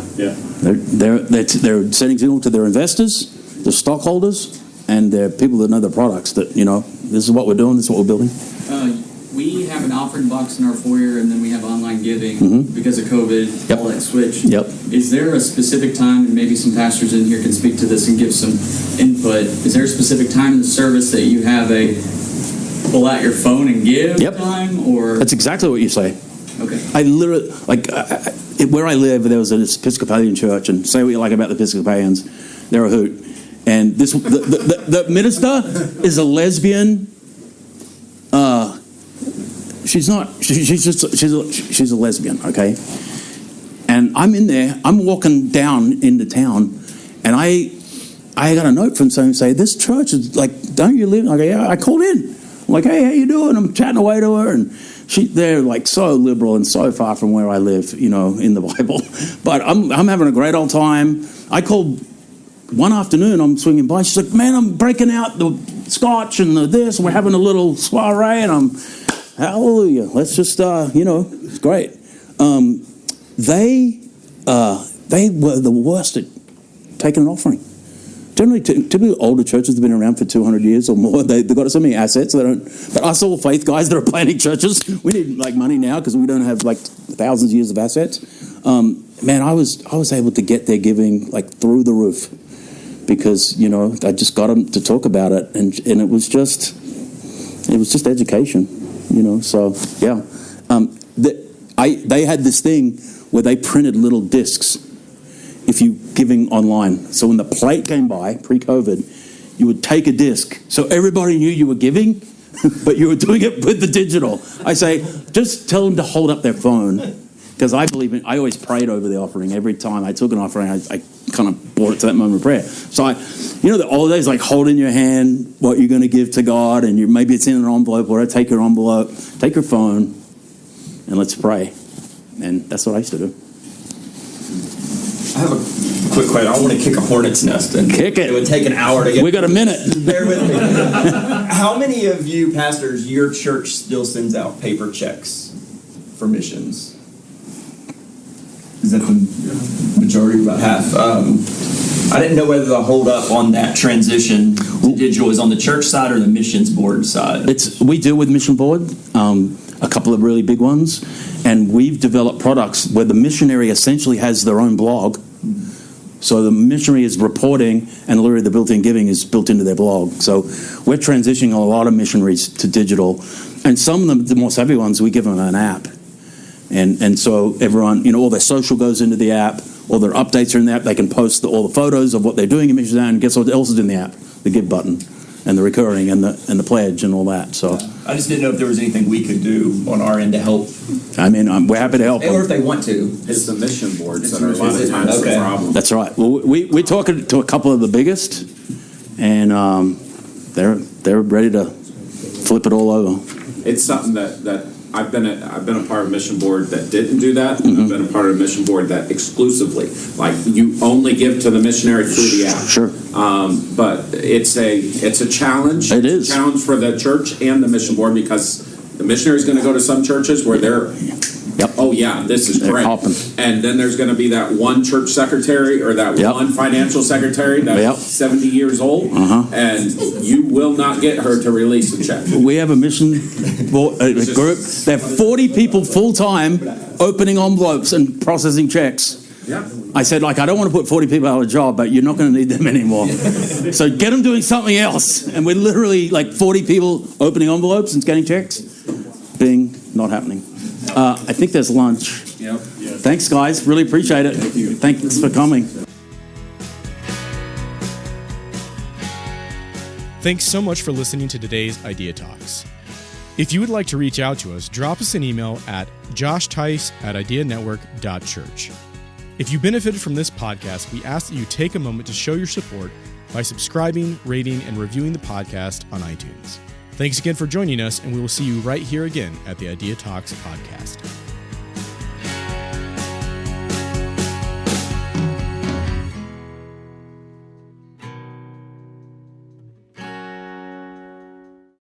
They're sending signal to their investors, their stockholders, and their people that know their products that, this is what we're doing, this is what we're building. We have an offering box in our foyer, and then we have online giving because of COVID, all that switched. Is there a specific time, and maybe some pastors in here can speak to this and give some input, is there a specific time in the service that you have a pull out your phone and give time? Or That's exactly what you say. Okay. I literally, where I live, there was an Episcopalian church, and say what you like about the Episcopalians, they're a hoot. And the minister is a lesbian. She's a lesbian, okay? And I'm in there, I'm walking down into town, and I got a note from someone saying, this church is like, don't you live? I go, yeah, I called in. I'm like, hey, how you doing? I'm chatting away to her, and they're like so liberal and so far from where I live, in the Bible. But I'm having a great old time. I called one afternoon, I'm swinging by, she's like, man, I'm breaking out the scotch and the this, and we're having a little soiree, and I'm, hallelujah, let's just, it's great. They were the worst at taking an offering. Generally, typically older churches have been around for 200 years or more. They've got so many assets. They don't. But us all faith guys that are planting churches, we need money now because we don't have thousands of years of assets. Man, I was able to get their giving through the roof because I just got them to talk about it, and it was just education. So yeah, they had this thing where they printed little discs if you giving online. So when the plate came by pre-COVID, you would take a disc, so everybody knew you were giving, but you were doing it with the digital. I say, just tell them to hold up their phone, because I always prayed over the offering. Every time I took an offering, I kind of brought it to that moment of prayer. So the old days, holding your hand what you're going to give to God, and maybe it's in an envelope, or take your envelope, take your phone, and let's pray. And that's what I used to do. I have a quick question. I want to kick a hornet's nest. And kick it. It would take an hour to get. We got a minute. Bear with me. How many of you pastors, your church still sends out paper checks for missions? Is that the majority? About half. I didn't know whether the hold up on that transition to digital is on the church side or the missions board side. We deal with mission board, a couple of really big ones, and we've developed products where the missionary essentially has their own blog. So the missionary is reporting, and literally the built-in giving is built into their blog. So we're transitioning a lot of missionaries to digital, and some of them, the more savvy ones, we give them an app. And so everyone, all their social goes into the app, all their updates are in the app. They can post all the photos of what they're doing in missions, and guess what else is in the app? The give button, and the recurring, and the pledge, and all that. So I just didn't know if there was anything we could do on our end to help. I mean, we're happy to help. Or if they want to. It's the mission boards that are a lot of times the problem. That's right. Well, we're talking to a couple of the biggest, and they're ready to flip it all over. It's something that I've been a part of a mission board that didn't do that. Mm-hmm. I've been a part of a mission board that exclusively, you only give to the missionary through the app. Sure. But it's a challenge. It is a challenge for the church and the mission board, because the missionary is going to go to some churches where they're, oh yeah, this is great. And then there's going to be that one church secretary or that one financial secretary that's 70 years old, and you will not get her to release a check. We have a mission group. They have 40 people full-time opening envelopes and processing checks. Yeah. I said, I don't want to put 40 people out of a job, but you're not going to need them anymore. So get them doing something else. And we're literally 40 people opening envelopes and scanning checks. Bing, not happening. I think there's lunch. Yep. Thanks, guys. Really appreciate it. Thank you. Thanks for coming. Thanks so much for listening to today's Idea Talks. If you would like to reach out to us, drop us an email at joshtice@ideanetwork.church. If you benefited from this podcast, we ask that you take a moment to show your support by subscribing, rating, and reviewing the podcast on iTunes. Thanks again for joining us, and we will see you right here again at the Idea Talks podcast.